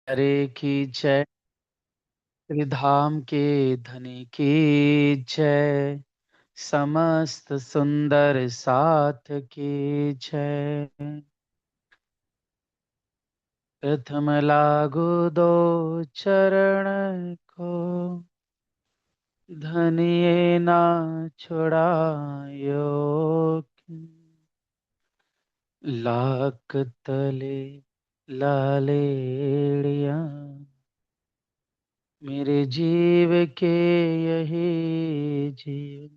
हरे की जय। श्री धाम के धनी की जय। समस्त सुंदर साथ की जय। प्रथम लागू दो चरण को, धनिये ना छुड़ायो। लाख तले लालेड़िया, मेरे जीव के यही जीवन।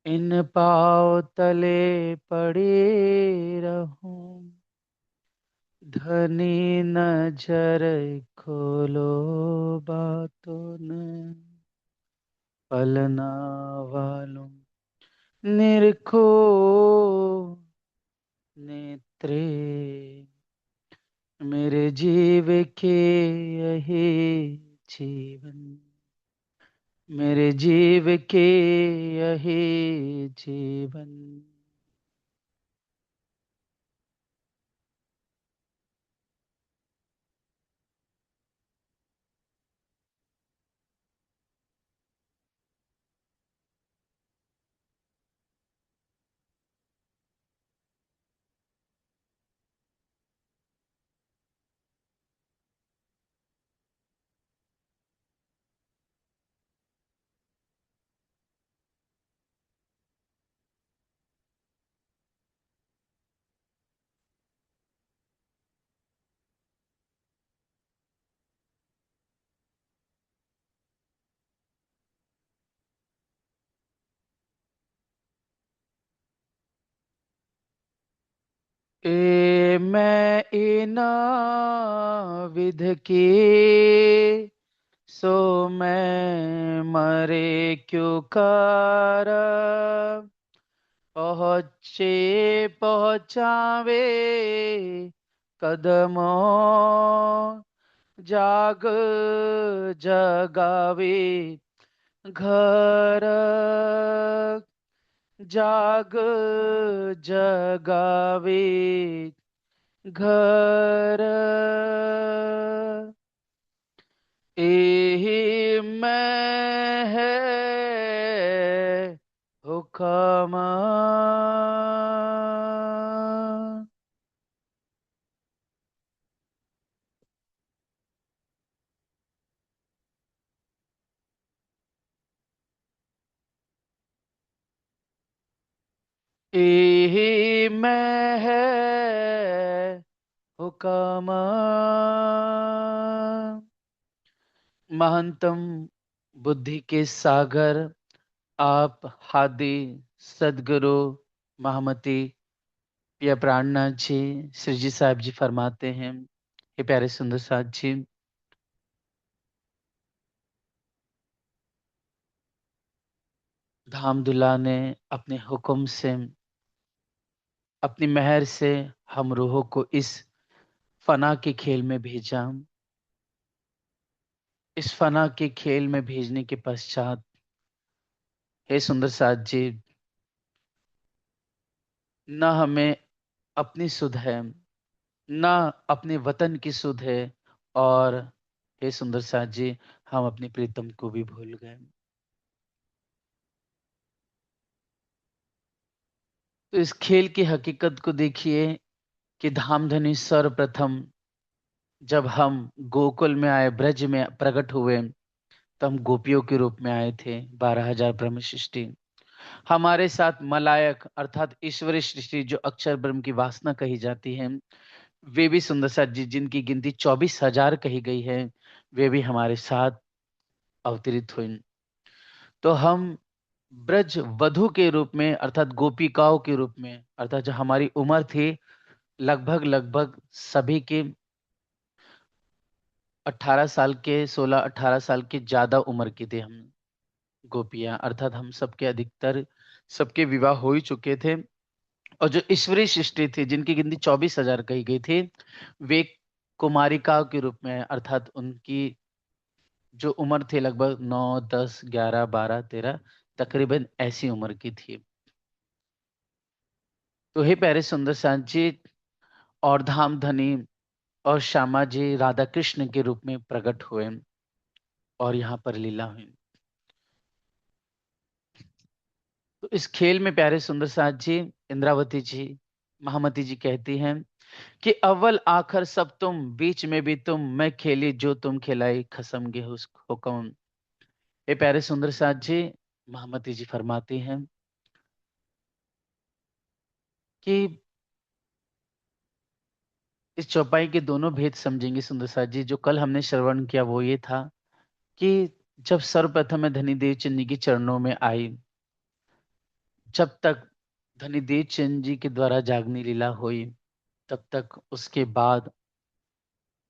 इन पाँव तले पड़ी रहूं, धनी नजर खोलो बातों न। पलना वालों निरखो नेत्रे, मेरे जीव के यही जीवन। मेरे जीव के यही जीवन। मैं इना विध की, सो मैं मरे क्यों कर। पहुँचे पहुँचावे कदमों, जाग जगावे घर। जाग जगावे घर। एहि मैं है हुक्म। एहि मैं है हुक्म। महंतम बुद्धि के सागर, आप हादी सदगुरु महामती पिया प्राणनाथ जी श्री जी साहब जी फरमाते हैं, हे प्यारे सुंदर साथ जी, धामदुल्ला ने अपने हुक्म से, अपनी मेहर से हम रूहों को इस फना के खेल में भेजा। इस फना के खेल में भेजने के पश्चात, हे सुंदर साथ जी, न हमें अपनी सुध है, न अपने वतन की सुध है, और हे सुंदर साथ जी, हम अपने प्रीतम को भी भूल गए। तो इस खेल की हकीकत को देखिए कि धामधनी सर्वप्रथम जब हम गोकुल में आए, ब्रज में प्रकट हुए, तो हम गोपियों के रूप में आए थे, 12,000 ब्रह्म सृष्टि। हमारे साथ मलायक अर्थात ईश्वरी सृष्टि, जो अक्षर ब्रह्म की वासना कही जाती है, वे भी सुंदर साथ जी, जिनकी गिनती 24,000 कही गई है, वे भी हमारे साथ अवतरित हुई। तो हम ब्रज वधु के रूप में अर्थात गोपिकाओं के रूप में, अर्थात जो हमारी उम्र थी लगभग लगभग सभी के 18 साल के, 16-18 साल के ज्यादा उम्र के थे हम गोपियां, अर्थात हम सबके अधिकतर सबके विवाह हो ही चुके थे। और जो ईश्वरीय सृष्टि थी जिनकी गिनती 24,000 कही गई थी, वे कुमारिकाओं के रूप में, अर्थात उनकी जो उम्र थी लगभग 9, 10, 11, 12, 13, तकरीबन ऐसी उम्र की थी। तो हे प्यारे सुंदर सांची, और धामधनी और श्यामा जी राधा कृष्ण के रूप में प्रकट हुए और यहाँ पर लीला हुई। तो इस खेल में प्यारे सुंदर साथ जी, इंद्रावती जी, महामती जी कहती हैं कि अव्वल आखिर सब तुम, बीच में भी तुम, मैं खेली जो तुम खिलाई, खसम गे हुक्म। ये प्यारे सुंदर साथ जी, महामती जी फरमाती हैं कि इस चौपाई के दोनों भेद समझेंगे सुंदर साथ जी। जो कल हमने श्रवण किया वो ये था कि जब सर्वप्रथम मैं धनीदेव चंद जी के चरणों में आई, जब तक धनीदेव चंद जी के द्वारा जागनी लीला हुई, तब तक उसके बाद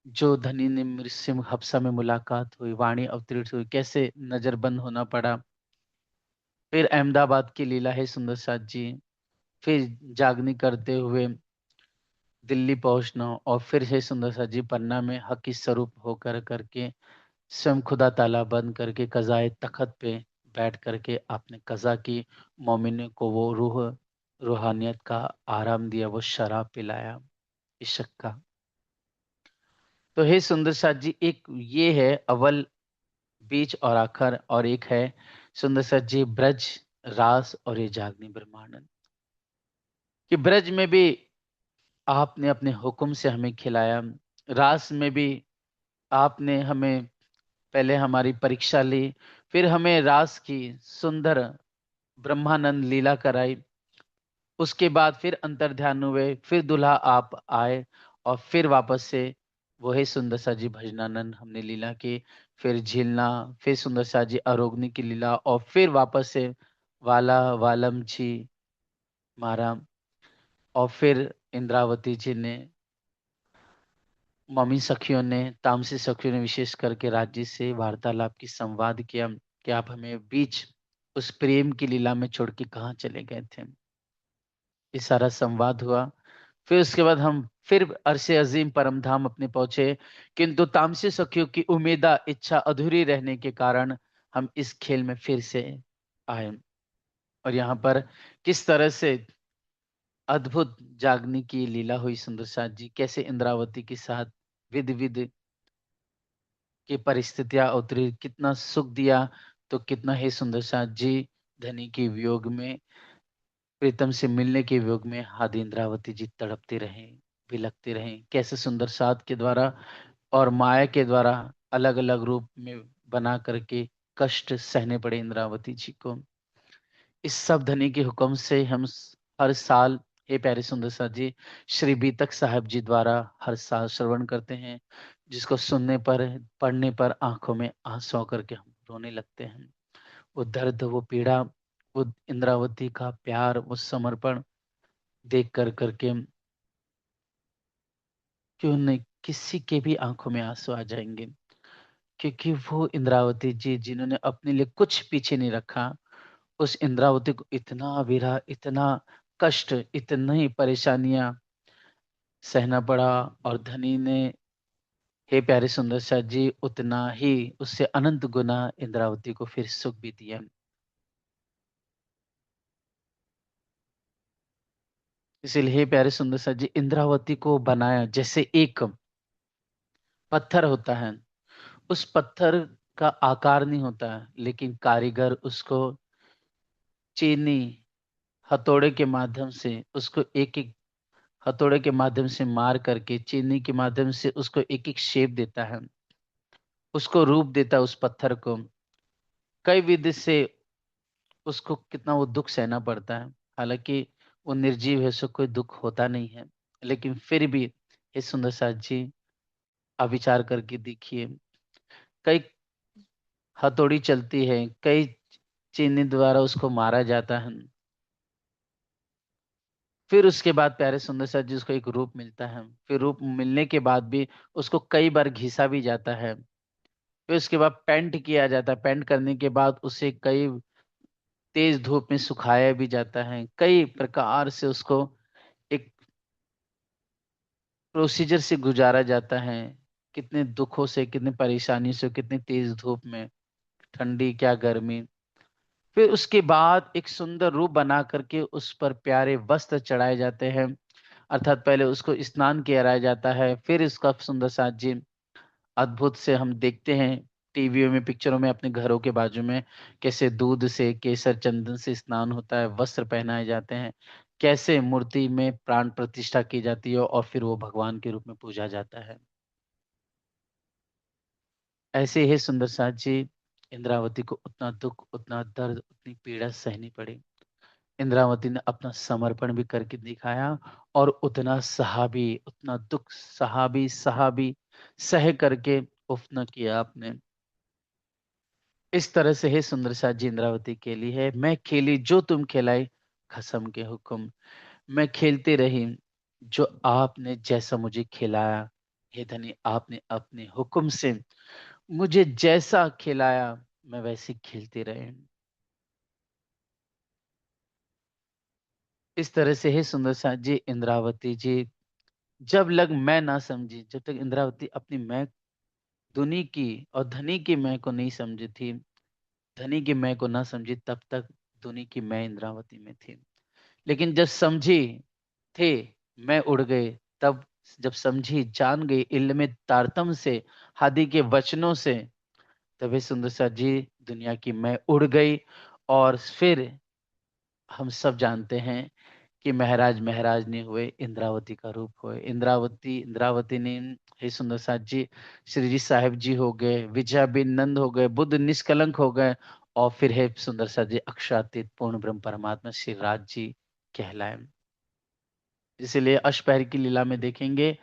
जो धनी ने मेरे से हफ्सा में मुलाकात हुई, वाणी अवतरित हुई, कैसे नजरबंद होना पड़ा। फिर अहमदाबाद की लीला है सुंदर साथ जी, फिर जागनी करते हुए दिल्ली पहुंचना, और फिर है सुंदर साथ जी पन्ना में हकी स्वरूप होकर करके स्वयं खुदा ताला बंद करके कज़ाए तखत पे बैठ करके आपने कज़ा की मोमिन को वो रूहानियत का आराम दिया, वो शराब पिलाया, इश्क का। तो हे सुंदर साथ जी, एक ये है अव्वल, बीच और आखिर, और एक है सुंदर साथ जी ब्रज, रास और ये जागनी ब्रह्मानंद। कि ब्रज में भी आपने अपने हुक्म से हमें खिलाया, रास में भी आपने हमें पहले हमारी परीक्षा ली, फिर हमें रास की सुंदर ब्रह्मानंद लीला कराई, उसके बाद फिर अंतर्ध्यान हुए, फिर दुल्हा आप आए, और फिर वापस से वही सुंदर सा जी भजनानंद हमने लीला की, फिर झीलना, फिर सुंदर सा जी अरोगनी की लीला, और फिर वापस से वाला वालम जी मारा, और फिर इंद्रावती जी ने, मम्मी सखियों ने, तामसी सखियों ने विशेष करके राज्य से वार्तालाप की संवाद किया कि आप हमें बीच उस प्रेम की लीला में छोड़ के कहाँ चले गए थे। ये सारा संवाद हुआ। फिर उसके बाद हम फिर अरसे अजीम परम धाम अपने पहुंचे, किंतु तामसी सखियों की उम्मीदा इच्छा अधूरी रहने के कारण हम इस खेल में फिर से आए। और यहाँ पर किस तरह से अद्भुत जागने की लीला हुई सुंदर साथ जी, कैसे इंद्रावती के साथ विध विध की परिस्थितियां उतरी, कितना सुख दिया, तो कितना ही सुंदर साथ जी धनी के वियोग में, प्रीतम से मिलने के वियोग में आदि इंद्रावती जी तड़पते रहे, बिलखते रहे, कैसे सुंदर साथ के द्वारा और माया के द्वारा अलग अलग रूप में बना करके कष्ट सहने पड़े इंद्रावती जी को। इस सब धनी के हुक्म से हम हर साल, हे प्यारे सुंदर साथ जी, श्री बीतक साहब जी द्वारा हर साल श्रवण करते हैं, जिसको सुनने पर, पढ़ने पर आंखों में आंसू आकर के हम रोने लगते हैं। वो दर्द, वो पीड़ा, वो इंद्रावती का प्यार, वो समर्पण देख कर करके क्यों नहीं किसी के भी आंखों में आंसू आ जाएंगे। क्योंकि वो इंद्रावती जी जिन्होंने अपने लिए कुछ पीछे नहीं रखा, उस इंद्रावती को इतना विरह, इतना कष्ट, इतनी परेशानियां सहना पड़ा, और धनी ने, हे प्यारे सुंदर साथ जी, उतना ही उससे अनंत गुना इंद्रावती को फिर सुख भी दिया। इसीलिए हे प्यारे सुंदर साथ जी, इंद्रावती को बनाया जैसे एक पत्थर होता है, उस पत्थर का आकार नहीं होता है, लेकिन कारीगर उसको चीनी हथौड़े के माध्यम से, उसको एक एक हथौड़े के माध्यम से मार करके, चीनी के माध्यम से उसको एक एक शेप देता है, उसको रूप देता है उस पत्थर को। कई विधि से उसको कितना वो दुख सहना पड़ता है, हालांकि वो निर्जीव है, उसको कोई दुख होता नहीं है, लेकिन फिर भी हे सुंदर साथ जी, आप विचार करके देखिए, कई हथौड़ी चलती है, कई चीनी द्वारा उसको मारा जाता है, फिर उसके बाद प्यारे सुंदर साथ जी उसको एक रूप मिलता है, फिर रूप मिलने के बाद भी उसको कई बार घिसा भी जाता है, फिर उसके बाद पेंट किया जाता है, पेंट करने के बाद उसे कई तेज धूप में सुखाया भी जाता है, कई प्रकार से उसको एक प्रोसीजर से गुजारा जाता है, कितने दुखों से, कितनी परेशानी से, कितनी तेज धूप में, ठंडी क्या गर्मी, फिर उसके बाद एक सुंदर रूप बना करके उस पर प्यारे वस्त्र चढ़ाए जाते हैं, अर्थात पहले उसको स्नान कराया जाता है, फिर उसका सुंदर सा जी अद्भुत से हम देखते हैं टीवियों में, पिक्चरों में, अपने घरों के बाजू में कैसे दूध से, केसर, चंदन से स्नान होता है, वस्त्र पहनाए जाते हैं, कैसे मूर्ति में प्राण प्रतिष्ठा की जाती है और फिर वो भगवान के रूप में पूजा जाता है। ऐसे ही सुंदर साथ जी इंद्रावती को उतना दुख, उतना दर्द, उतनी पीड़ा सहनी पड़ी। इंद्रावती ने अपना समर्पण भी करके दिखाया और उतना सहा भी, उतना दुख सहा भी सह करके उफ न किया आपने। इस तरह से हे सुंदर सा जी इंद्रावती खेली है, मैं खेली जो तुम खिलाई, खसम के हुक्म। मैं खेलती रही जो आपने जैसा मुझे खिलाया। हे धनी, आपने अपने हुक्म से मुझे जैसा खिलाया, मैं वैसे खेलती रही। इस तरह से हे सुंदर सा जी इंद्रावती जी, जब लग मैं ना समझी, जब तक इंद्रावती अपनी मैं, दुनी की और धनी की मैं को नहीं समझी थी, धनी की मैं को ना समझी, तब तक दुनी की मैं इंद्रावती में थी। लेकिन जब समझी थे, मैं उड़ गए, तब जब समझी, जान गई इल्म तारतम से, हादी के वचनों से, तभी सुंदर सा जी दुनिया की मैं उड़ गई। और फिर हम सब जानते हैं कि महराज महराज नहीं हुए, इंद्रावती का रूप हुए। इंद्रावती ने, हे सुंदर साथ जी, श्री जी साहिब जी हो गए, विजया बिन नंद हो गए, बुद्ध निष्कलंक हो गए, और फिर हे सुंदर साथ जी अक्षरातीत पूर्ण ब्रह्म परमात्मा श्री राज जी कहलाए। इसीलिए अष्टपहर की लीला में देखेंगे,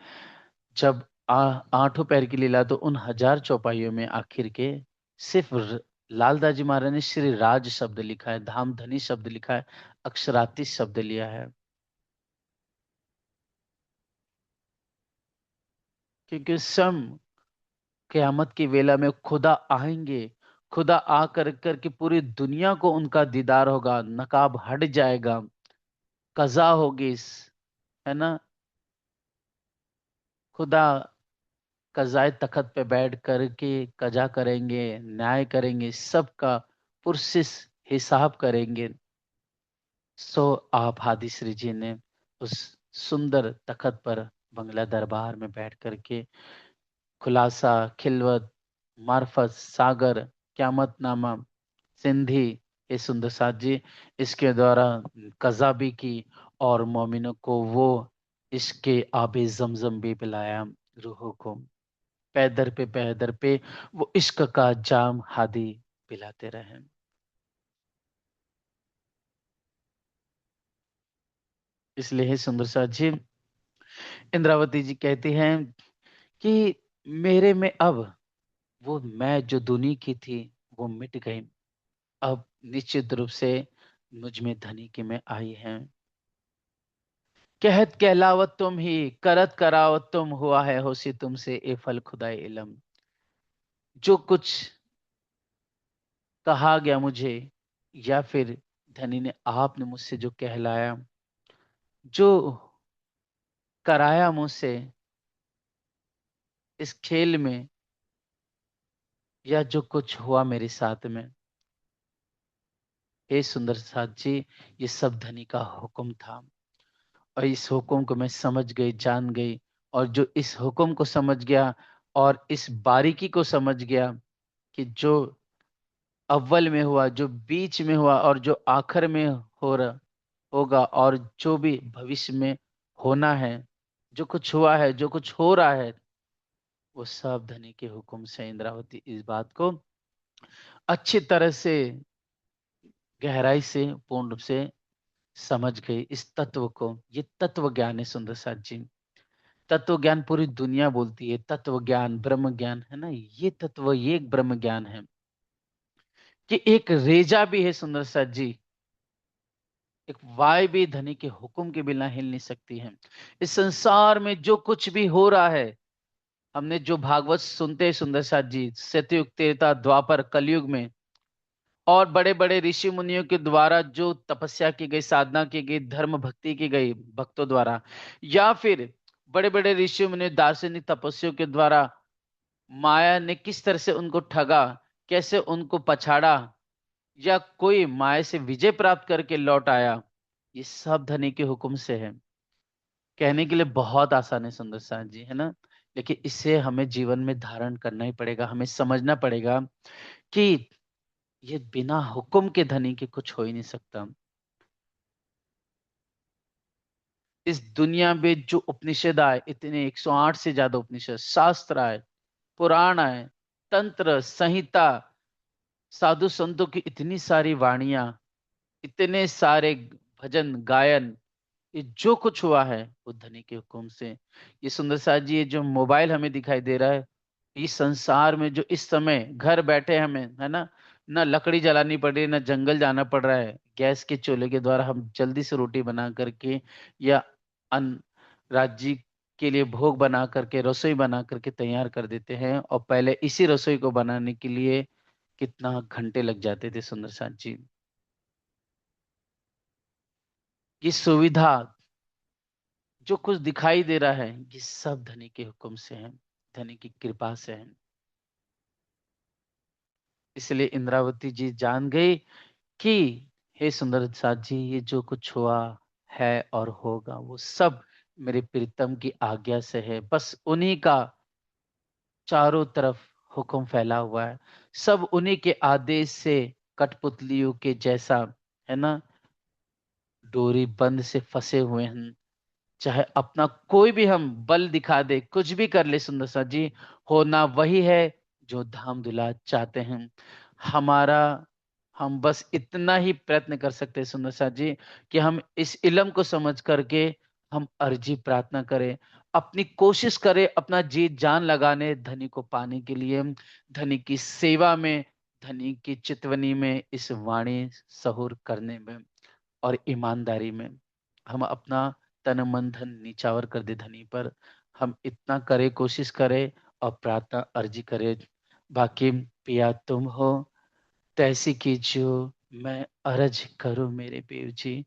जब आठों पैर की लीला, तो उन हजार चौपाइयों में आखिर के सिर्फ लालदास जी महाराज ने श्री राज शब्द लिखा है, धाम धनी शब्द लिखा है, अक्षरातीत शब्द लिया है। क्योंकि सम क़यामत की वेला में खुदा आएंगे, खुदा आ कर कर के पूरी दुनिया को उनका दीदार होगा, नकाब हट जाएगा, कज़ा होगी है ना, खुदा कज़ाए तखत पे बैठ कर के कजा करेंगे, न्याय करेंगे, सबका पुरसिस हिसाब करेंगे। सो आप हादिश्री जी ने उस सुंदर तखत पर बंगला दरबार में बैठ करके खुलासा, खिलवत, मार्फत, सागर, क्यामतनामा, सिंधी, ये सुंदर साथ जी इसके द्वारा कज़ा भी की, और मोमिनों को वो इसके आबे जमजम भी पिलाया, रूहों को पैदर पे वो इश्क का जाम हादी पिलाते रहे। इसलिए हे सुंदर साथ जी इंद्रावती जी कहती हैं कि मेरे में अब वो मैं जो दुनी की थी, वो मिट गई। अब निश्चित रूप से मुझ में धनी की में आई है। कहत कहलावत तुम ही, करत करावत तुम, हुआ है होसी तुमसे ए फल खुदाए इलम। जो कुछ कहा गया मुझे, या फिर धनी ने, आपने मुझसे जो कहलाया, जो कराया मुझसे इस खेल में, या जो कुछ हुआ मेरे साथ में, हे सुंदर साथ जी, ये सब धनी का हुक्म था। और इस हुक्म को मैं समझ गई, जान गई, और जो इस हुक्म को समझ गया और इस बारीकी को समझ गया कि जो अव्वल में हुआ, जो बीच में हुआ, और जो आखिर में हो रहा होगा, और जो भी भविष्य में होना है, जो कुछ हुआ है, जो कुछ हो रहा है, वो सब धनी के हुक्म से। इंद्रावती इस बात को अच्छी तरह से, गहराई से, पूर्ण रूप से समझ गई इस तत्व को। ये तत्व ज्ञान है सुंदर साथ जी। तत्व ज्ञान पूरी दुनिया बोलती है, तत्व ज्ञान, ब्रह्म ज्ञान है ना, ये तत्व, ये एक ब्रह्म ज्ञान है कि एक रेजा भी है सुंदर साथ जी, एक वाय भी धनी के हुक्म के बिना हिल नहीं सकती है। इस संसार में जो कुछ भी हो रहा है, हमने जो भागवत सुनते हैं सुंदर साथ जी, सतयुग, त्रेता, द्वापर, कलयुग में, और बड़े बड़े ऋषि मुनियों के द्वारा जो तपस्या की गई, साधना की गई, धर्म भक्ति की गई भक्तों द्वारा, या फिर बड़े बड़े ऋषि मुनि दार्शनिक तपस्वियों के द्वारा माया ने किस तरह से उनको ठगा, कैसे उनको पछाड़ा, या कोई माया से विजय प्राप्त करके लौट आया, ये सब धनी के हुक्म से है। कहने के लिए बहुत आसान है सुंदर साथ जी, है ना? लेकिन इसे हमें जीवन में धारण करना ही पड़ेगा, हमें समझना पड़ेगा कि ये बिना हुक्म के धनी के कुछ हो ही नहीं सकता। इस दुनिया में जो उपनिषद आए, इतने 108 से ज्यादा उपनिषद, शास्त्र आए, पुराण आए, तंत्र संहिता, साधु संतों की इतनी सारी वाणियां, इतने सारे भजन गायन, ये जो कुछ हुआ है वो धनी के हुक्म से। ये सुंदर साथ जी, ये जो मोबाइल हमें दिखाई दे रहा है, इस संसार में जो इस समय घर बैठे हमें, है ना, ना लकड़ी जलानी पड़ रही है, ना जंगल जाना पड़ रहा है, गैस के चूल्हे के द्वारा हम जल्दी से रोटी बना करके या अन्न राज्य के लिए भोग बना करके, रसोई बना करके तैयार कर देते हैं। और पहले इसी रसोई को बनाने के लिए कितना घंटे लग जाते थे सुंदर साथ जी। ये सुविधा जो कुछ दिखाई दे रहा है, ये सब धनी के हुक्म से है, धनी की कृपा से है। इसलिए इंद्रावती जी जान गई कि हे सुंदर साथ जी, ये जो कुछ हुआ है और होगा वो सब मेरे प्रीतम की आज्ञा से है। बस उन्हीं का चारों तरफ हुक्म फैला हुआ है, सब उन्हीं के आदेश से कठपुतलियों के जैसा, है ना, डोरी बंद से फंसे हुए हैं। चाहे अपना कोई भी हम बल दिखा दे, कुछ भी कर ले सुंदर सा जी, होना वही है जो धाम धुला चाहते हैं हमारा। हम बस इतना ही प्रयत्न कर सकते हैं सुंदर सा जी, कि हम इस इलम को समझ करके हम अर्जी प्रार्थना करें, अपनी कोशिश करें, अपना जी जान लगाने धनी को पाने के लिए, धनी की सेवा में, धनी की चितवनी में, इस वाणी सहूर करने में और ईमानदारी में। हम अपना तन मन धन निछावर कर दे धनी पर, हम इतना करे, कोशिश करे और प्रार्थना अर्जी करे। बाकी पिया तुम हो तैसी कीजियो, मैं अरज करूं मेरे पीर जी,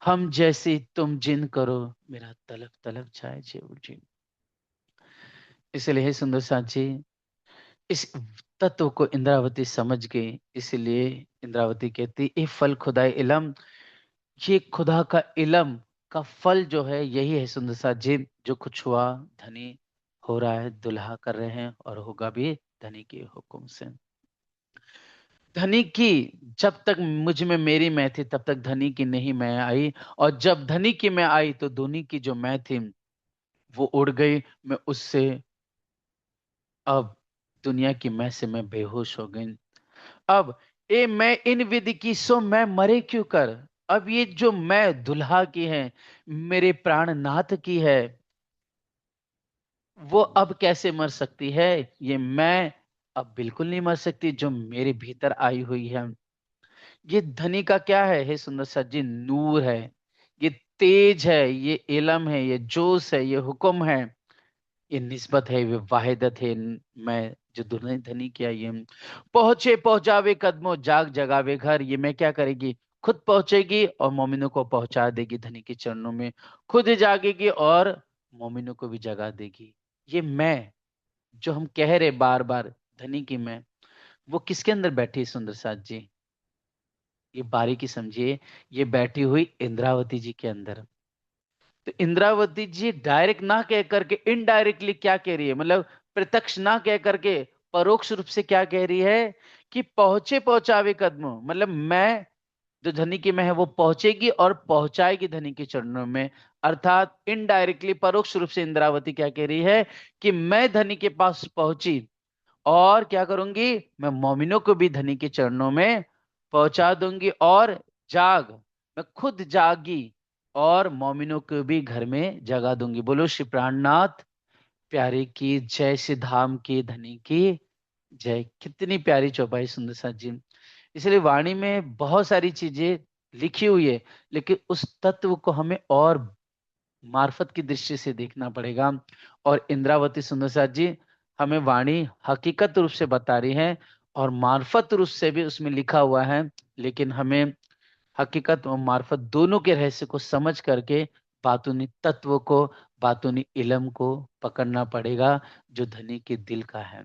हम जैसी तुम जिन करो, मेरा तलक तलक जाए जेऊ जी। इसलिए हे सुंदर साथ जी, इस तत्व को इंद्रावती समझ गई, इसलिए इंद्रावती कहती, ए फल खुदाई इलम, ये खुदा का इलम का फल जो है यही है सुंदर सा जी। जो कुछ हुआ धनी हो रहा है, दुल्हा कर रहे हैं और होगा भी धनी के हुक्म से। धनी की जब तक मुझ में मेरी मैं थी तब तक धनी की नहीं मैं आई, और जब धनी की मैं आई तो धनी की जो मैं थी वो उड़ गई। मैं उससे अब दुनिया की मैं से मैं बेहोश हो गई। अब ए मैं इन विधि की सो मैं मरे क्यों कर। अब ये जो मैं दुल्हा की है, मेरे प्राणनाथ की है, वो अब कैसे मर सकती है। ये मैं अब बिल्कुल नहीं मर सकती जो मेरे भीतर आई हुई है। ये धनी का क्या है हे सुंदर सा जी, नूर है, ये तेज है, ये इलम है, ये जोश है, ये हुक्म है, ये निस्बत है, ये वाहिदत है। मैं जो दुल्हन धनी किया, ये पहुंचे पहुंचावे कदमों, जाग जगावे घर, ये मैं क्या करेगी, खुद पहुंचेगी और मोमिनों को पहुंचा देगी धनी के चरणों में, खुद जागेगी और मोमिनों को भी जगा देगी। ये मैं जो हम कह रहे बार बार, धनी की मैं, वो किसके अंदर बैठी है सुंदर साथ जी, ये बारीकी समझिए, ये बैठी हुई इंद्रावती जी के अंदर। तो इंद्रावती जी डायरेक्ट ना कह करके इनडायरेक्टली क्या कह रही है, मतलब प्रत्यक्ष ना कह करके परोक्ष रूप से क्या कह रही है, कि पहुंचे पहुंचावे कदमों, मतलब मैं जो धनी की मैं है वो पहुंचेगी और पहुंचाएगी धनी के चरणों में। अर्थात इनडायरेक्टली परोक्ष रूप से इंद्रावती क्या कह रही है, कि मैं धनी के पास पहुंची और क्या करूंगी, मैं मोमिनों को भी धनी के चरणों में पहुंचा दूंगी, और जाग, मैं खुद जागी और मोमिनों को भी घर में जगा दूंगी। बोलो श्री प्राणनाथ प्यारे की जय, श्री धाम की धनी की जय। कितनी प्यारी चौपाई सुंदर सा जी। इसलिए वाणी में बहुत सारी चीजें लिखी हुई है, लेकिन उस तत्व को हमें और मार्फत की दृष्टि से देखना पड़ेगा। और इंद्रावती सुंदर साथ जी हमें वाणी हकीकत रूप से बता रही है, और मार्फत रूप से भी उसमें लिखा हुआ है। लेकिन हमें हकीकत और मार्फत दोनों के रहस्य को समझ करके बातूनी तत्व को, बातूनी इलम को पकड़ना पड़ेगा जो धनी के दिल का है।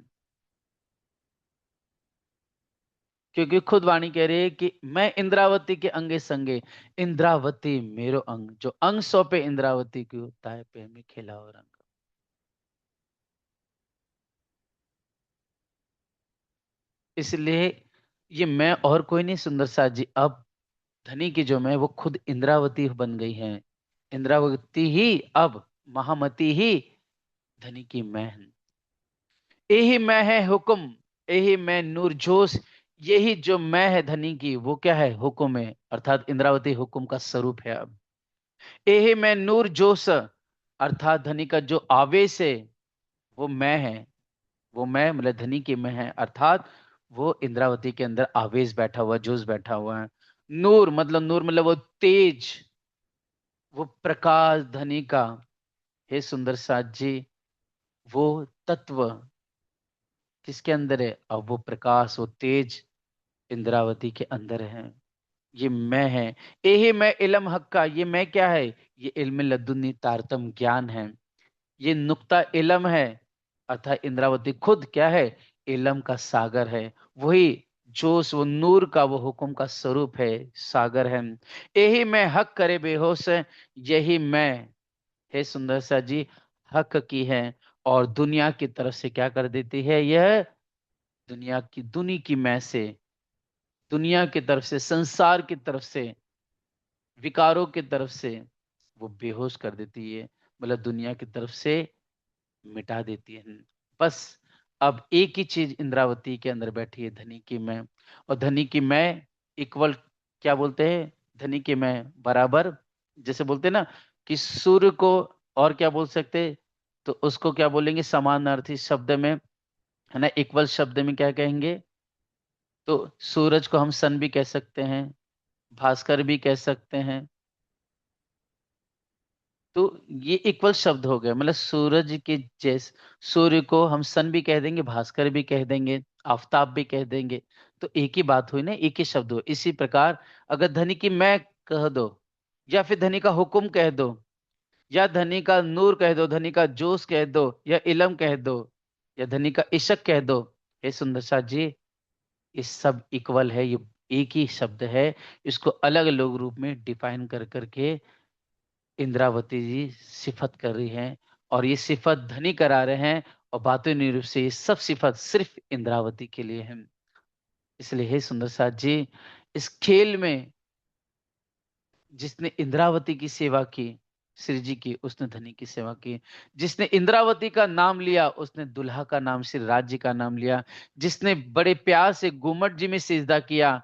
क्योंकि खुद वाणी कह रही है कि मैं इंद्रावती के अंगे संगे, इंद्रावती मेरो अंग, जो अंग सौंपे इंद्रावती को, ताय पे में खेला और रंग। इसलिए ये मैं और कोई नहीं सुंदर साथ जी, अब धनी की जो मैं वो खुद इंद्रावती बन गई है। इंद्रावती ही अब महामती ही धनी की मैं हूं। यही मैं है हुक्म, यही मैं नूर जोश, यही जो मैं है धनी की वो क्या है, हुक्म है, अर्थात इंद्रावती हुक्म का स्वरूप है अब। यही मैं नूर जोश, अर्थात धनी का जो आवेश है वो मैं है। वो मैं मतलब धनी की मैं है, अर्थात वो इंद्रावती के अंदर आवेश बैठा हुआ, जोश बैठा हुआ है। नूर मतलब वो तेज, वो प्रकाश धनी का। हे सुंदर साथ जी, वो तत्व किसके अंदर है, अब वो प्रकाश, वो तेज इंद्रावती के अंदर है। ये मैं है। यही मैं इल्म हक का, ये मैं क्या है, ये इल्म लदुन्नी तारतम ज्ञान है। ये नुक्ता इलम है, अर्थात इंद्रावती खुद क्या है, इलम का सागर है। वही जोश, वो नूर का, वो हुक्म का स्वरूप है, सागर है। यही मैं हक करे बेहोश है, यही मैं, हे सुंदर सा जी, हक की है और दुनिया की तरफ से क्या कर देती है यह, दुनिया की दुनी की मैं से, दुनिया की तरफ से, संसार की तरफ से, विकारों की तरफ से वो बेहोश कर देती है, मतलब दुनिया की तरफ से मिटा देती है। बस अब एक ही चीज इंद्रावती के अंदर बैठी है, धनी की मैं। और धनी की मैं इक्वल, क्या बोलते हैं, धनी की मैं बराबर, जैसे बोलते हैं ना कि सूर्य को, और क्या बोल सकते हैं, तो उसको क्या बोलेंगे समानार्थी शब्द में, है ना, इक्वल शब्द में क्या कहेंगे, तो सूरज को हम सन भी कह सकते हैं, भास्कर भी कह सकते हैं। तो ये इक्वल शब्द हो गया, मतलब सूरज के जैसे, सूर्य को हम सन भी कह देंगे, भास्कर भी कह देंगे, आफताब भी कह देंगे। तो एक ही बात हुई ना, एक ही शब्द हो। इसी प्रकार अगर धनी की मैं कह दो, या फिर धनी का हुक्म कह दो, या धनी का नूर कह दो, धनी का जोश कह दो, या इलम कह दो, या धनी का इशक कह दो, हे सुंदर साथ जी, ये सब इक्वल है, ये एक ही शब्द है। इसको अलग अलग रूप में डिफाइन कर करके इंद्रावती जी सिफत कर रही हैं, और ये सिफत धनी करा रहे हैं, और बातूनी रूप से ये सब सिफत सिर्फ इंद्रावती के लिए है। इसलिए हे सुंदर साथ जी, इस खेल में जिसने इंद्रावती की सेवा की, श्री जी की, उसने धनी की सेवा की। जिसने इंद्रावती का नाम लिया, उसने दुल्हा का नाम, श्री राज्य का नाम लिया। जिसने बड़े प्यार से गुम्मट जी में सिजदा किया,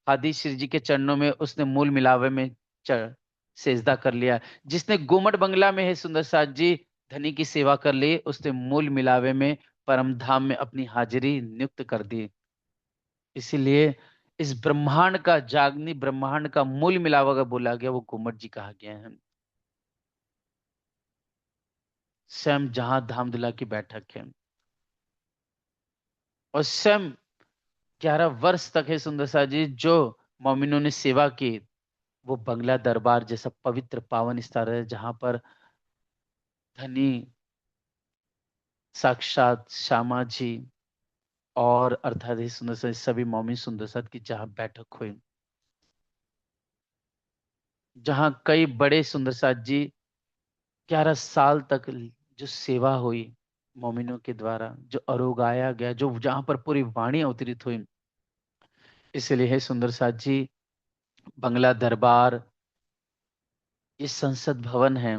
आदि श्री जी के चरणों में, उसने मूल मिलावे में चढ़ सिजदा कर लिया। जिसने गुम्मट बंगला में है सुंदर साथ जी धनी की सेवा कर ली, उसने मूल मिलावे में, परम धाम में अपनी हाजिरी नियुक्त कर दी। इसीलिए इस ब्रह्मांड का, जागनी ब्रह्मांड का मूल मिलाव अगर बोला गया, वो गुम्मट जी कहा गया है। स्वयं जहां धामदुला की बैठक है, और स्वयं 11 वर्ष तक है सुंदर सा जी जो मोमिनों ने सेवा की, वो बंगला दरबार जैसा पवित्र पावन स्थान है, जहां पर धनी साक्षात श्यामा जी और अर्थात ही सुंदर सा सभी मोमिन सुंदर साथ की जहां बैठक हुई, जहां कई बड़े सुंदर साथ जी 11 साल तक जो सेवा हुई मोमिनों के द्वारा, जो अरुगाया गया, जो जहां पर पूरी वाणी अवतरित हुई। इसलिए है सुंदर साथ जी, बंगला दरबार, ये संसद भवन है,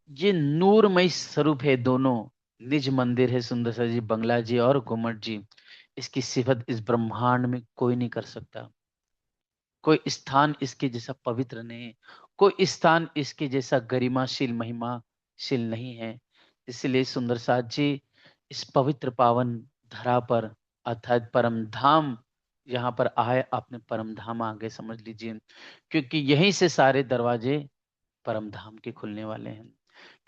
ये नूरमय स्वरूप है। दोनों निज मंदिर है सुंदर साथ जी, बंगला जी और गुम्मट जी। इसकी सिफत इस ब्रह्मांड में कोई नहीं कर सकता। कोई स्थान इसके जैसा पवित्र नहीं है, कोई स्थान इसके जैसा गरिमाशील महिमाशील नहीं है। इसलिए सुंदर साथ जी, इस पवित्र पावन धरा पर, अर्थात परम धाम, यहाँ पर आए, आपने परम धाम आगे समझ लीजिए, क्योंकि यहीं से सारे दरवाजे परम धाम के खुलने वाले हैं।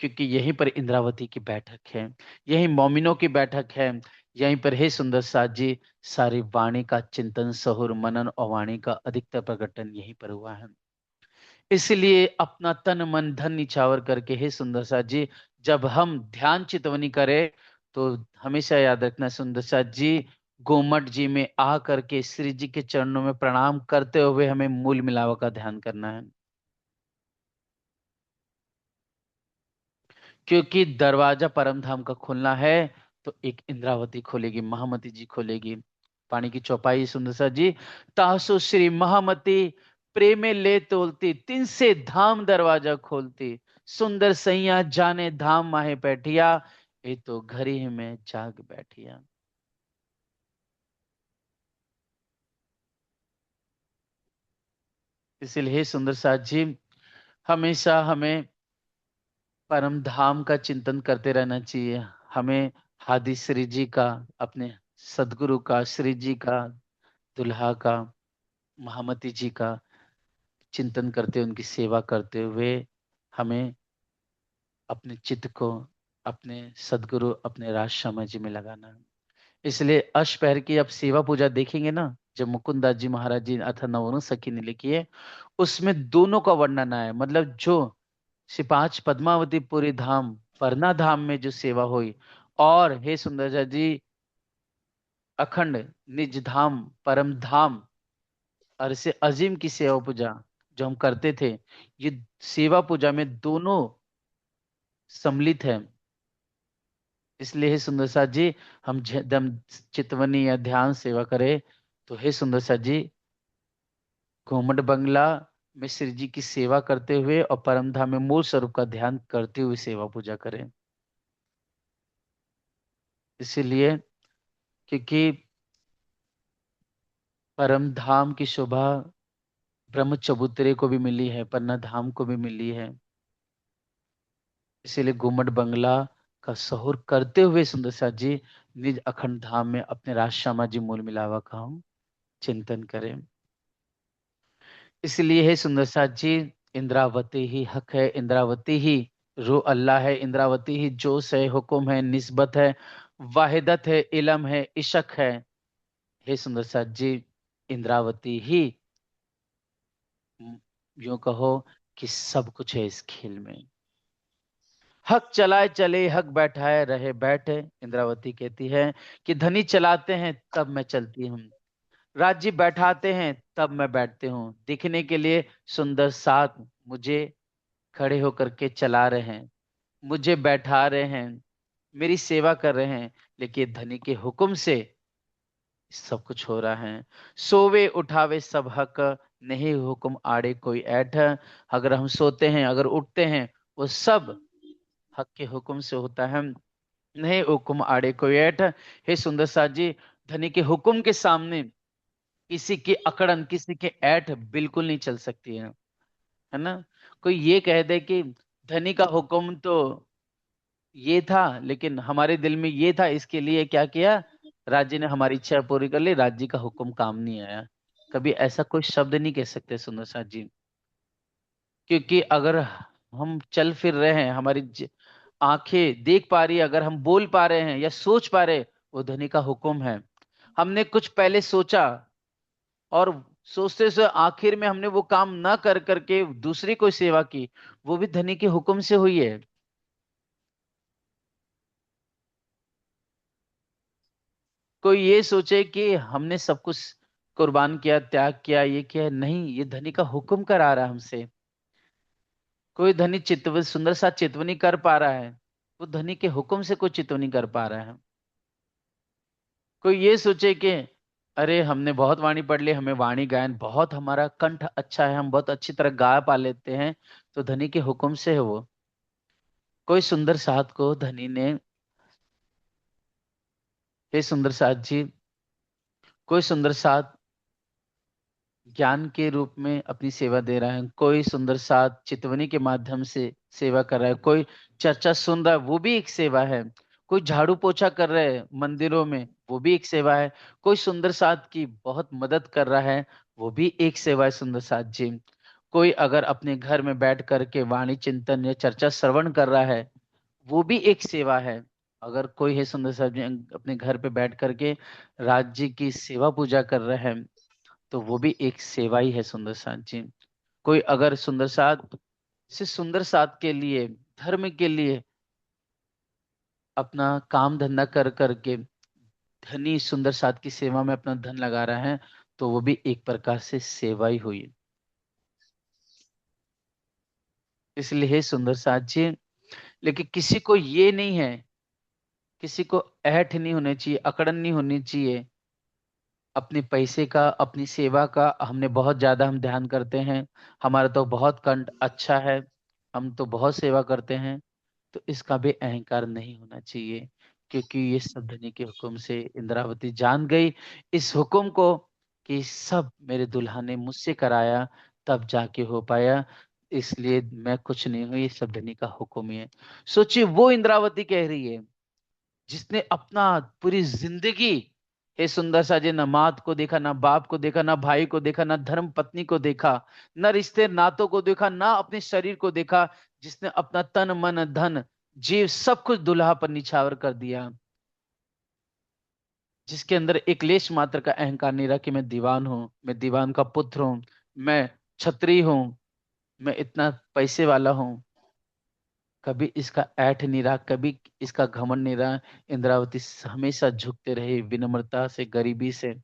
क्योंकि यहीं पर इंद्रावती की बैठक है, यहीं मोमिनों की बैठक है, यहीं पर हे सुंदर साथ जी सारी वाणी का चिंतन, सहुर, मनन और वाणी का अधिकतर प्रकटन यहीं पर हुआ है। इसलिए अपना तन मन धन निछावर करके हे सुंदर साथ जी, जब हम ध्यान चितवनी करें, तो हमेशा याद रखना सुंदर साथ जी, गोमट जी में आ करके श्री जी के चरणों में प्रणाम करते हुए हमें मूल मिलावा का ध्यान करना है। क्योंकि दरवाजा परम धाम का खुलना है तो एक इंद्रावती खोलेगी, महामती जी खोलेगी। पानी की चौपाई सुंदर सा जी। तासु श्री महामती प्रेमे ले तोलती, तिन से धाम दरवाजा खोलती, सुंदर सैया जाने धाम माहे बैठिया, ये तो घर ही में जाग बैठिया। इसलिए हे सुंदर साथ जी, हमेशा हमें परम धाम का चिंतन करते रहना चाहिए। हमें हादी श्री जी का, अपने सदगुरु का, श्री जी का, दुल्हा का, महामती जी का चिंतन करते, उनकी सेवा करते हुए हमें अपने चित्त को अपने सदगुरु, अपने राज श्यामा जी में लगाना है। इसलिए अष्टपहर की अब सेवा पूजा देखेंगे ना, जब मुकुंदास जी महाराज जी अथा नवरत्न सखी ने लिखी है, उसमें दोनों का वर्णन है। मतलब जो सिपाच पद्मावतीपुरी धाम, परना धाम में जो सेवा हुई, और हे सुंदर जी अखंड निज धाम परम धाम और से अजीम की सेवा पूजा जो हम करते थे, ये सेवा पूजा में दोनों सम्मिलित है। इसलिए हे सुंदर साथ जी, हम दम चितवनी या ध्यान सेवा करें तो हे सुंदर साथ जी, घूमट बंगला में श्री जी की सेवा करते हुए और परम धाम में मूल स्वरूप का ध्यान करते हुए सेवा पूजा करें। इसीलिए क्योंकि परम धाम की शोभा ब्रह्म चबूतरे को भी मिली है, पन्ना धाम को भी मिली है। इसीलिए घुमट बंगला का सहुर करते हुए सुंदर साथ जी निज अखंड धाम में अपने राज श्यामा जी मूल मिलावा का हम चिंतन करें। इसलिए है सुंदर साथ जी, इंद्रावती ही हक है, इंद्रावती ही रो अल्लाह है, इंद्रावती ही जोश है, हुक्म है, निस्बत है, वाहिदत है, इलम है, इशक है। हे सुंदर साथ जी, इंद्रावती ही यूं कहो कि सब कुछ है इस खेल में। हक चलाए चले, हक बैठाए रहे बैठे। इंद्रावती कहती है कि धनी चलाते हैं तब मैं चलती हूँ, राज्य बैठाते हैं तब मैं बैठती हूँ। दिखने के लिए सुंदर साथ मुझे खड़े होकर के चला रहे हैं, मुझे बैठा रहे हैं, मेरी सेवा कर रहे हैं, लेकिन धनी के हुक्म से सब कुछ हो रहा है। सोवे उठावे सब हक, नहीं हुक्म आड़े कोई ऐठ। अगर हम सोते हैं, अगर उठते हैं, वो सब हक के हुक्म से होता है, नहीं हुक्म आड़े कोई ऐठ। हे सुंदर साथ जी, धनी के हुक्म के सामने किसी की अकड़न, किसी के ऐठ बिल्कुल नहीं चल सकती है ना। कोई ये कह दे कि धनी का हुक्म तो ये था, लेकिन हमारे दिल में ये था, इसके लिए क्या किया, राज्य ने हमारी इच्छा पूरी कर ली, राज्य का हुक्म काम नहीं आया। कभी ऐसा कोई शब्द नहीं कह सकते सुंदर साथ जी। क्योंकि अगर हम चल फिर रहे हैं, हमारी आंखें देख पा रही है, अगर हम बोल पा रहे हैं या सोच पा रहे, वो धनी का हुक्म है। हमने कुछ पहले सोचा और सोचते से आखिर में हमने वो काम ना कर करके दूसरी कोई सेवा की, वो भी धनी के हुक्म से हुई है। कोई ये सोचे कि हमने सब कुछ कुर्बान किया, त्याग किया, ये किया, नहीं, ये धनी का हुक्म करा रहा है हमसे। कोई धनी चितव सुंदर सा चितवनी कर पा रहा है, वो धनी के हुक्म से कोई चितवनी कर पा रहा है। कोई ये सोचे कि अरे हमने बहुत वाणी पढ़ ली, हमें वाणी गायन बहुत, हमारा कंठ अच्छा है, हम बहुत अच्छी तरह गा पा लेते हैं, तो धनी के हुक्म से है वो। कोई सुंदर साथ को धनी ने, हे सुंदर साथ जी, कोई सुंदर साथ ज्ञान के रूप में अपनी सेवा दे रहा है, कोई सुंदर साथ चितवनी के माध्यम से सेवा कर रहा है, कोई चर्चा सुन रहा है, वो भी एक सेवा है। कोई झाड़ू पोछा कर रहे हैं मंदिरों में, वो भी एक सेवा है। कोई सुंदर साथ की बहुत मदद कर रहा है, वो भी एक सेवा है सुंदर साथ जी। कोई अगर अपने घर में बैठ करके वाणी चिंतन या चर्चा श्रवण कर रहा है, वो भी एक सेवा है। अगर कोई है सुंदर साथ जी अपने घर पे बैठ करके राज्य की सेवा पूजा कर रहे हैं, तो वो भी एक सेवा ही है सुंदर साथ जी। कोई अगर सुंदर साथ से सुंदर साथ के लिए, धर्म के लिए अपना काम धंधा कर करके धनी सुंदर साथ की सेवा में अपना धन लगा रहा है, तो वो भी एक प्रकार से सेवा ही हुई। इसलिए हे सुंदर साथ जी, लेकिन किसी को ये नहीं है, किसी को ऐठ नहीं होनी चाहिए, अकड़न नहीं होनी चाहिए अपने पैसे का, अपनी सेवा का। हमने बहुत ज्यादा हम ध्यान करते हैं, हमारा तो बहुत कंठ अच्छा है, हम तो बहुत सेवा करते हैं, तो इसका भी अहंकार नहीं होना चाहिए। क्योंकि ये सब धनी के हुक्म से इंद्रावती जान गई इस हुक्म को, कि सब मेरे दुल्हा ने मुझसे कराया, तब जाके हो पाया। इसलिए मैं कुछ नहीं हूं, ये सब धनी का हुक्म ही है। सोचिए, वो इंद्रावती कह रही है जिसने अपना पूरी जिंदगी, हे सुंदर सा जी, ना माँ को देखा, ना बाप को देखा, ना भाई को देखा, ना धर्म पत्नी को देखा, ना रिश्ते नातों को देखा, ना अपने शरीर को देखा, जिसने अपना तन मन धन जीव सब कुछ दुल्हा पर निछावर कर दिया, जिसके अंदर एक लेश मात्र का अहंकार नहीं रहा कि मैं दीवान हूं, मैं दीवान का पुत्र हूं, मैं छत्री हूं, मैं इतना पैसे वाला हूं। कभी इसका ऐठ नहीं रहा, कभी इसका घमंड नहीं रहा। इंद्रावती हमेशा झुकते रहे, विनम्रता से, गरीबी से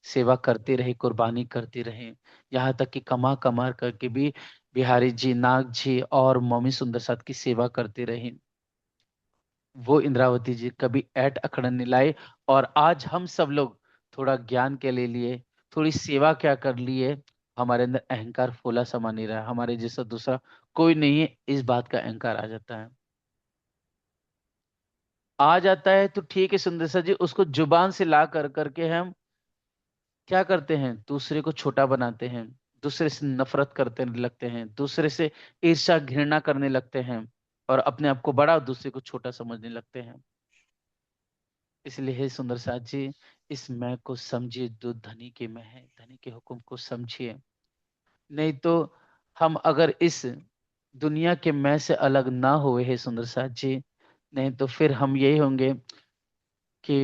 सेवा करते रहे, कुर्बानी करते रहे। यहाँ तक कि कमा कमा करके भी बिहारी जी, नाग जी और मौमी सुंदर साथ की सेवा करते रहे। वो इंद्रावती जी कभी ऐट अखड़न नहीं लाए। और आज हम सब लोग थोड़ा ज्ञान के ले लिए, थोड़ी सेवा क्या कर लिए, हमारे अंदर अहंकार फूला समा नहीं रहा, हमारे जैसा दूसरा कोई नहीं है, इस बात का अहंकार आ जाता है। आ जाता है तो ठीक है सुंदर सा जी, उसको जुबान से ला कर करके हम क्या करते हैं, दूसरे को छोटा बनाते हैं, दूसरे से नफरत करते लगते हैं, दूसरे से ईर्ष्या घृणा करने लगते हैं, और अपने आप को बड़ा और दूसरे को छोटा समझने लगते हैं। इसलिए हे सुंदर साथ जी, इस मैं को समझिए, जो धनी के मैं है, धनी के हुक्म को समझिए। नहीं तो हम अगर इस दुनिया के मैं से अलग ना हुए, हे सुंदर साथ जी, नहीं तो फिर हम यही होंगे कि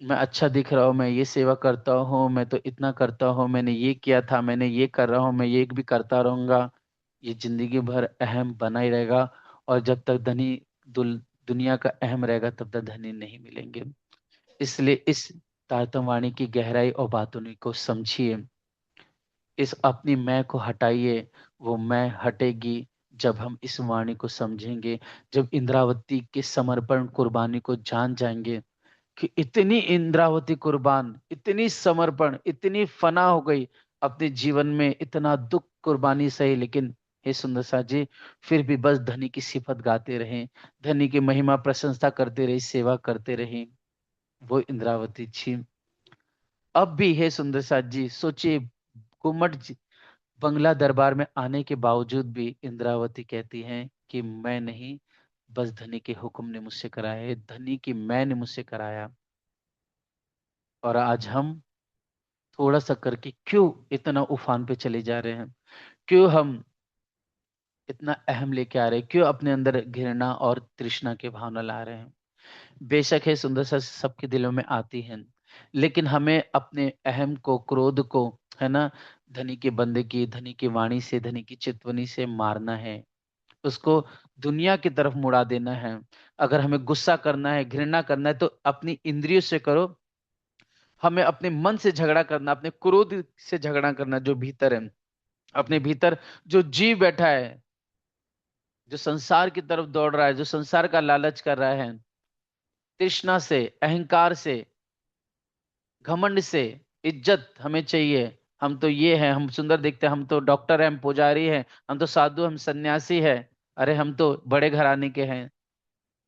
मैं अच्छा दिख रहा हूँ, मैं ये सेवा करता हूँ, मैं तो इतना करता हूँ, मैंने ये किया था, मैंने ये कर रहा हूँ, मैं ये भी करता रहूंगा। ये जिंदगी भर अहम बना ही रहेगा। और जब तक धनी दुनिया का अहम रहेगा, तब तक धनी नहीं मिलेंगे। इसलिए इस तारतम्यवाणी की गहराई और बातों को समझिए। इस अपनी मैं को हटाइए, वो मैं हटेगी जब हम इस वाणी को समझेंगे, जब इंद्रावती के समर्पण कुर्बानी को जान जाएंगे, कि इतनी इंद्रावती कुर्बान, इतनी समर्पण, इतनी फना हो गई अपने जीवन में, इतना दुख कुर्बानी सही, लेकिन हे सुंदर सा जी, फिर भी बस धनी की सिफत गाते रहे, धनी की महिमा प्रशंसा करते रहे, सेवा करते रहे। वो इंद्रावती जी अब भी, हे सुंदर सा जी, सोचिए, गुम्मट बंगला दरबार में आने के बावजूद भी इंद्रावती कहती हैं कि मैं नहीं, बस धनी के हुक्म ने मुझसे कराया है, धनी की मैं ने मुझसे कराया। और आज हम थोड़ा सा करके क्यों इतना उफान पे चले जा रहे हैं, क्यों हम इतना अहम लेके आ रहे हैं, क्यों अपने अंदर घृणा और तृष्णा के भावना ला रहे हैं। बेशक है सुंदर सा सबके दिलों में आती है, लेकिन हमें अपने अहम को, क्रोध को, है ना, धनी के बंदे की, धनी की वाणी से, धनी की चितवनी से मारना है, उसको दुनिया की तरफ मुड़ा देना है। अगर हमें गुस्सा करना है, घृणा करना है, तो अपनी इंद्रियों से करो। हमें अपने मन से झगड़ा करना, अपने क्रोध से झगड़ा करना, जो भीतर है, अपने भीतर जो जीव बैठा है, जो संसार की तरफ दौड़ रहा है, जो संसार का लालच कर रहा है, तृष्णा से, अहंकार से, घमंड से। इज्जत हमें चाहिए, हम तो ये हैं, हम सुंदर दिखते हैं, हम तो डॉक्टर हैं, हम पुजारी हैं, हम तो साधु, हम सन्यासी हैं, अरे हम तो बड़े घराने के हैं।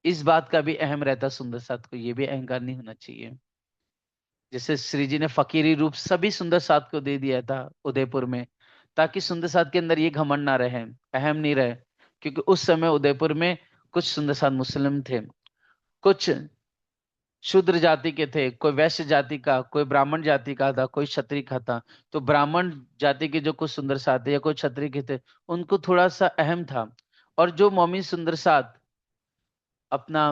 इस बात का भी अहम रहता सुंदर साथ को, ये भी अहंकार नहीं होना चाहिए। जैसे श्री जी ने फकीरी रूप सभी सुंदर साथ को दे दिया था उदयपुर में, ताकि सुंदर साथ के अंदर ये घमंड ना रहे, अहम नहीं रहे। क्योंकि उस समय उदयपुर में कुछ सुंदर साथ मुस्लिम थे, कुछ शूद्र जाति के थे, कोई वैश्य जाति का, कोई ब्राह्मण जाति का था, कोई क्षत्रिय का था। तो ब्राह्मण जाति के जो कुछ सुंदर साथ थे या कोई क्षत्रिय के थे, उनको थोड़ा सा अहम था। और जो मोमिन सुंदर साथ अपना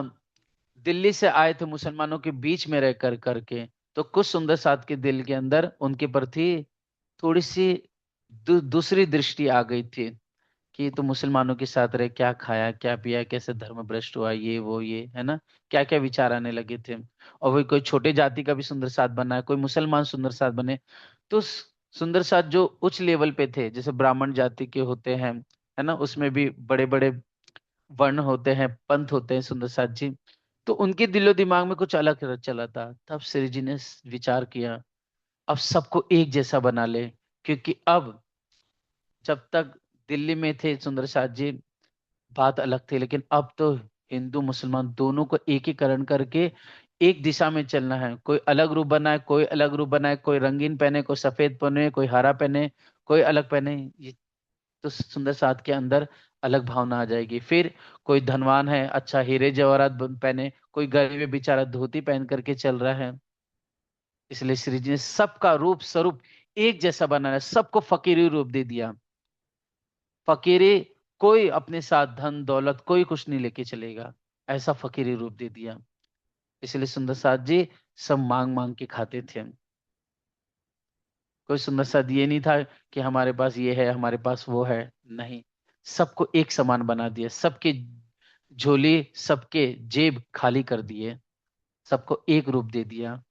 दिल्ली से आए थे मुसलमानों के बीच में रह कर करके, तो कुछ सुंदर साथ के दिल के अंदर उनके प्रति थोड़ी सी दूसरी दृष्टि आ गई थी। कि ये तो मुसलमानों के साथ रहे, क्या खाया क्या पिया, कैसे धर्म भ्रष्ट हुआ, ये वो ये है ना, क्या क्या विचार आने लगे थे। और वही कोई छोटे जाति का भी सुंदर साथ बना है, कोई मुसलमान सुंदर साथ बने। तो सुंदर साथ जो उच्च लेवल पे थे, जैसे ब्राह्मण जाति के होते हैं, है ना, उसमें भी बड़े बड़े वर्ण होते हैं, पंथ होते हैं सुंदर साथ जी। तो उनके दिलो दिमाग में कुछ अलग चला था, तब श्री जी ने विचार किया, अब सबको एक जैसा बना ले। क्योंकि अब, जब तक दिल्ली में थे सुंदर साथ जी, बात अलग थी, लेकिन अब तो हिंदू मुसलमान दोनों को एकीकरण करके एक दिशा में चलना है। कोई अलग रूप बनाए, कोई अलग रूप बनाए, कोई रंगीन पहने, कोई सफेद पहने, कोई हरा पहने, कोई अलग पहने। ये तो सुंदर साथ के अंदर अलग भावना आ जाएगी। फिर कोई धनवान है, अच्छा हीरे जवाहरात पहने, कोई गरीब है बेचारा धोती पहन करके चल रहा है। इसलिए श्री जी ने सबका रूप स्वरूप एक जैसा बनाया, सबको फकीरी रूप दे दिया। फकीरी, कोई अपने साथ धन दौलत कोई कुछ नहीं लेके चलेगा, ऐसा फकीरी रूप दे दिया। इसलिए सुंदर साथ जी सब मांग मांग के खाते थे। कोई सुंदर साथ ये नहीं था कि हमारे पास ये है, हमारे पास वो है, नहीं। सबको एक समान बना दिया, सबके झोली, सबके जेब खाली कर दिए, सबको एक रूप दे दिया।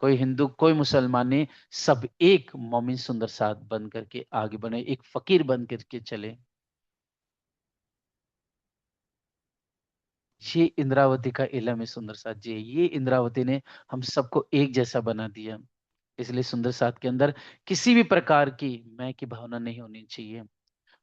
कोई हिंदू कोई मुसलमान नहीं, सब एक मोमिन सुंदर साथ बन करके आगे बढ़े, एक फकीर बन करके चले। ये इंद्रावती का इलम है सुंदर साथ जी, ये इंद्रावती ने हम सबको एक जैसा बना दिया। इसलिए सुंदर साथ के अंदर किसी भी प्रकार की मैं की भावना नहीं होनी चाहिए।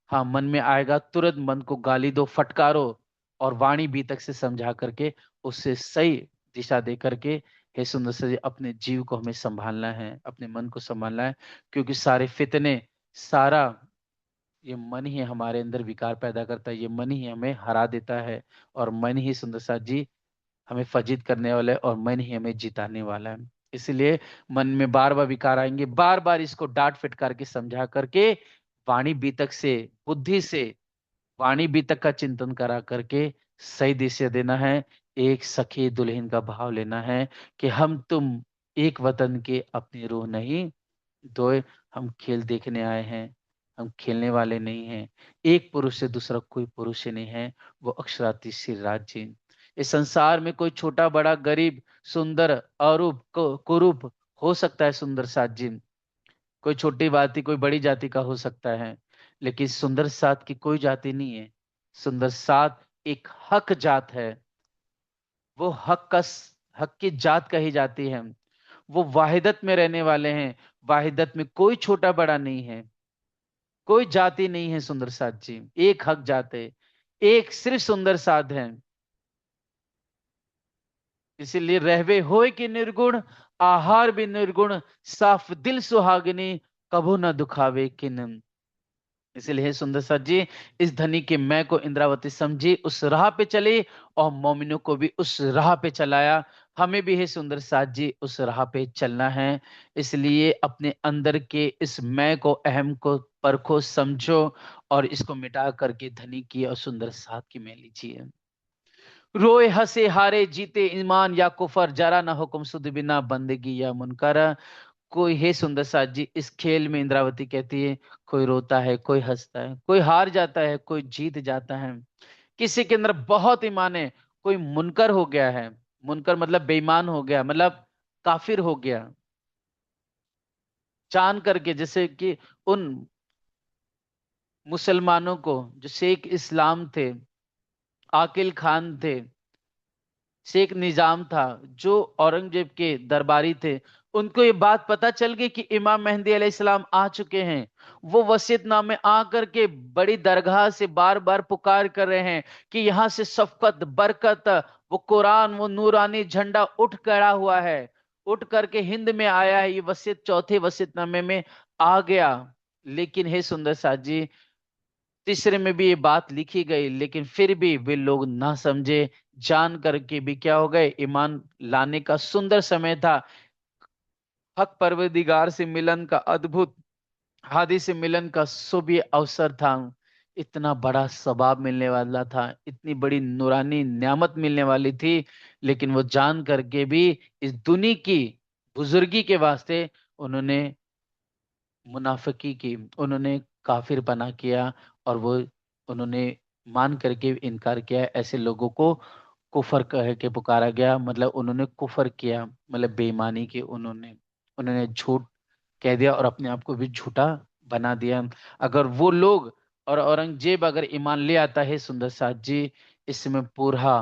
हाँ, मन में आएगा तुरंत मन को गाली दो, फटकारो, और वाणी बीतक से समझा करके उससे सही दिशा दे करके, हे सुंदर से अपने जीव को हमें संभालना है, अपने मन को संभालना है। क्योंकि सारे फितने, सारा ये मन ही हमारे अंदर विकार पैदा करता है, ये मन ही हमें हरा देता है। और मन ही सुंदर साथ जी हमें फजित करने वाला है, और मन ही हमें जिताने वाला है। इसलिए मन में बार बार विकार आएंगे, बार बार इसको डांट फटकार के समझा करके, वाणी बीतक से, बुद्धि से, वाणी बीतक का चिंतन करा करके सही दिशा देना है। एक सखी दुल्हन का भाव लेना है कि हम तुम एक वतन के अपनी रूह नहीं दो, हम खेल देखने आए हैं, हम खेलने वाले नहीं हैं। एक पुरुष से दूसरा कोई पुरुष ही नहीं है, वो अक्षराती श्री राज जी। इस संसार में कोई छोटा बड़ा गरीब सुंदर अरूप कुरूप हो सकता है सुंदर साथ जी, कोई छोटी जाति कोई बड़ी जाति का हो सकता है, लेकिन सुंदर साथ की कोई जाति नहीं है। सुंदर साथ एक हक जात है, वो हक की जात कही जाती है। वो वाहिदत में रहने वाले हैं, वाहिदत में कोई छोटा बड़ा नहीं है, कोई जाति नहीं है सुंदर साथ जी, एक हक जात है, एक सिर्फ सुंदर साध है। इसीलिए रहवे होय कि निर्गुण, आहार भी निर्गुण, साफ दिल सुहागनी, कभू न दुखावे किन। इसलिए हे सुंदर साथ जी, इस धनी के मैं को इंद्रावती समझी, उस राह पे चली, और मोमिनों को भी उस राह पे चलाया। हमें भी हे सुंदर साथ जी उस राह पे चलना है। इसलिए अपने अंदर के इस मैं को, अहम को परखो, समझो, और इसको मिटा करके धनी की और सुंदर साथ की में लीजिए। रोए हंसे हारे जीते ईमान या कुफर, जरा ना हुक्म सुध बिना बंदगी या मुनकर। कोई हे सुंदर साथ जी इस खेल में इंद्रावती कहती है, कोई रोता है, कोई हंसता है, कोई हार जाता है, कोई जीत जाता है। किसी के अंदर बहुत ईमान है, कोई मुनकर हो गया है। मुनकर मतलब बेईमान हो गया, मतलब काफिर हो गया। जान करके, जैसे कि उन मुसलमानों को, जो शेख इस्लाम थे, आकिल खान थे, शेख निजाम था, जो औरंगजेब के दरबारी थे, उनको ये बात पता चल गई कि इमाम मेहंदी अलैहिस्सलाम आ चुके हैं। वो वसीयतनामे आकर के बड़ी दरगाह से बार बार पुकार कर रहे हैं कि यहां से शफकत बरकत, वो कुरान, वो नूरानी झंडा उठ खड़ा हुआ है, उठ करके हिंद में आया है। ये वसीयत चौथे वसीयतनामे में आ गया। लेकिन हे सुंदर साथ जी, तीसरे में भी ये बात लिखी गई, लेकिन फिर भी वे लोग ना समझे, जान करके भी क्या हो गए, ईमान लाने का सुंदर समय था। हक परवरदिगार से मिलन का अद्भुत, हादी से मिलन का शुभ ये अवसर था। इतना बड़ा सवाब मिलने वाला था, इतनी बड़ी नूरानी नियामत मिलने वाली थी, लेकिन वो जान करके भी इस दुनिया की बुजुर्गी के वास्ते उन्होंने मुनाफिकी की, उन्होंने काफिर बना किया, और वो उन्होंने मान करके इनकार किया। ऐसे लोगों को कुफर कह के पुकारा गया, मतलब उन्होंने कुफर किया, मतलब बेईमानी की, उन्होंने उन्होंने झूठ कह दिया और अपने आप को भी झूठा बना दिया। अगर वो लोग और औरंगजेब अगर ईमान ले आता है सुंदर साथ जी, इसमें पूरा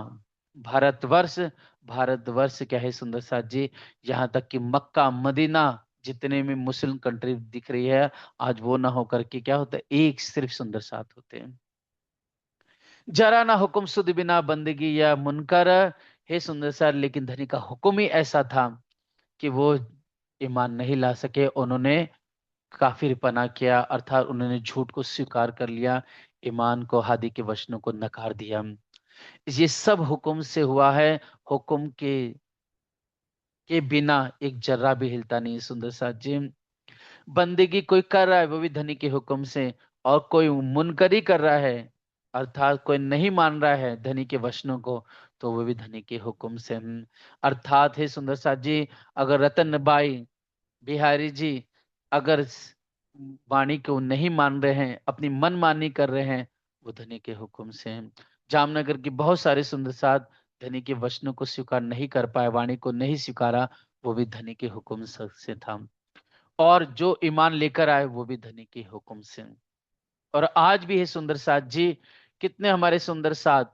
भारतवर्ष, भारतवर्ष क्या है सुंदर साथ जी, यहाँ तक कि मक्का मदीना जितने में मुस्लिम कंट्री दिख रही है, आज वो ना होकर के क्या होता है, एक सिर्फ सुंदर साथ होते हैं। जरा ना हुक्म सुध बिना बंदगी या मुनकर, हे सुंदर साथ, लेकिन धनी का हुक्म ही ऐसा था कि वो ईमान नहीं ला सके। उन्होंने काफिरपना किया, अर्थात उन्होंने झूठ को स्वीकार कर लिया, ईमान को, हादी के वचनों को नकार दिया। ये सब हुक्म से हुआ है। हुक्म के बिना एक जर्रा भी हिलता नहीं है सुंदर साथ जी। बंदगी कोई कर रहा है वो भी धनी के हुक्म से, और कोई मुनकरी कर रहा है, अर्थात कोई नहीं मान रहा है धनी के वचनों को, तो वो भी धनी के हुक्म से। अर्थात है सुंदर साथ जी, अगर रतन बाई बिहारी जी अगर वाणी को नहीं मान रहे हैं, अपनी मनमानी कर रहे हैं, वो धनी के हुक्म से हैं। जामनगर की बहुत सारे सुंदर साथ धनी के वचनों को स्वीकार नहीं कर पाए, वाणी को नहीं स्वीकारा, वो भी धनी के हुक्म से था। और जो ईमान लेकर आए वो भी धनी के हुक्म से। और आज भी है सुंदर साथ जी, कितने हमारे सुंदर साथ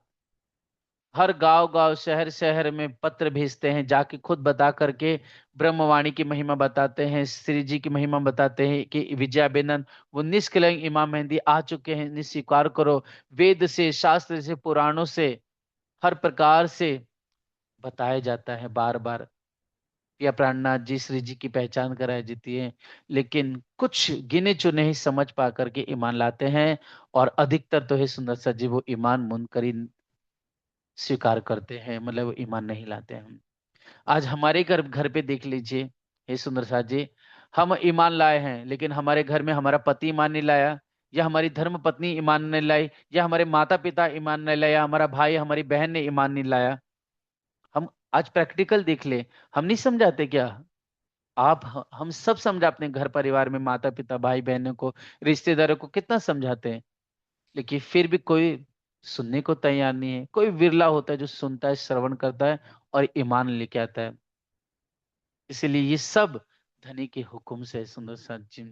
हर गांव गांव शहर शहर में पत्र भेजते हैं, जाके खुद बता करके ब्रह्मवाणी की महिमा बताते हैं, श्री जी की महिमा बताते हैं कि विजया बेनन वो निष्कलंक इमाम मेहंदी आ चुके हैं, इन्हें स्वीकार करो। वेद से, शास्त्र से, पुराणों से, हर प्रकार से बताया जाता है बार बार। या प्राणनाथ जी, श्री जी की पहचान कराई जाती है, लेकिन कुछ गिने चुने ही समझ पा करके ईमान लाते हैं। और अधिकतर तो है सुंदर सा जी, वो ईमान मुनकरी स्वीकार करते हैं, मतलब वो ईमान नहीं लाते हैं। आज हमारे घर घर पे देख लीजिए हे सुंदर साथ जी, हम ईमान लाए हैं, लेकिन हमारे घर में हमारा पति ईमान नहीं लाया, या हमारी धर्म पत्नी ईमान नहीं लाई, या हमारे माता पिता ईमान नहीं लाया, हमारा भाई हमारी बहन ने ईमान नहीं लाया। हम आज प्रैक्टिकल देख ले, हम नहीं समझाते क्या? हम सब समझा, अपने घर परिवार में माता पिता भाई बहनों को, रिश्तेदारों को कितना समझाते हैं, लेकिन फिर भी कोई सुनने को तैयार नहीं है। कोई विरला होता है जो सुनता है, श्रवण करता है और ईमान लेके आता है। इसलिए ये सब धनी के हुक्म से है सुंदर साथ जी।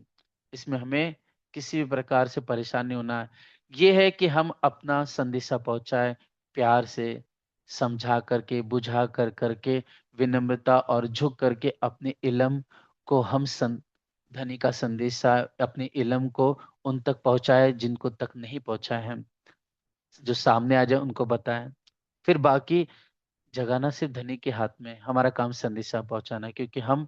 इसमें हमें किसी भी प्रकार से परेशान नहीं होना है। ये है कि हम अपना संदेशा पहुंचाए प्यार से, समझा करके, बुझा कर करके, विनम्रता और झुक करके अपने इल्म को हम धनी का संदेशा, अपने इल्म को उन तक पहुंचाए जिनको तक नहीं पहुंचाए हैं, जो सामने आ जाए उनको बताएं। फिर बाकी जगाना सिर्फ धनी के हाथ में है। हमारा काम संदेशा पहुंचाना है, क्योंकि हम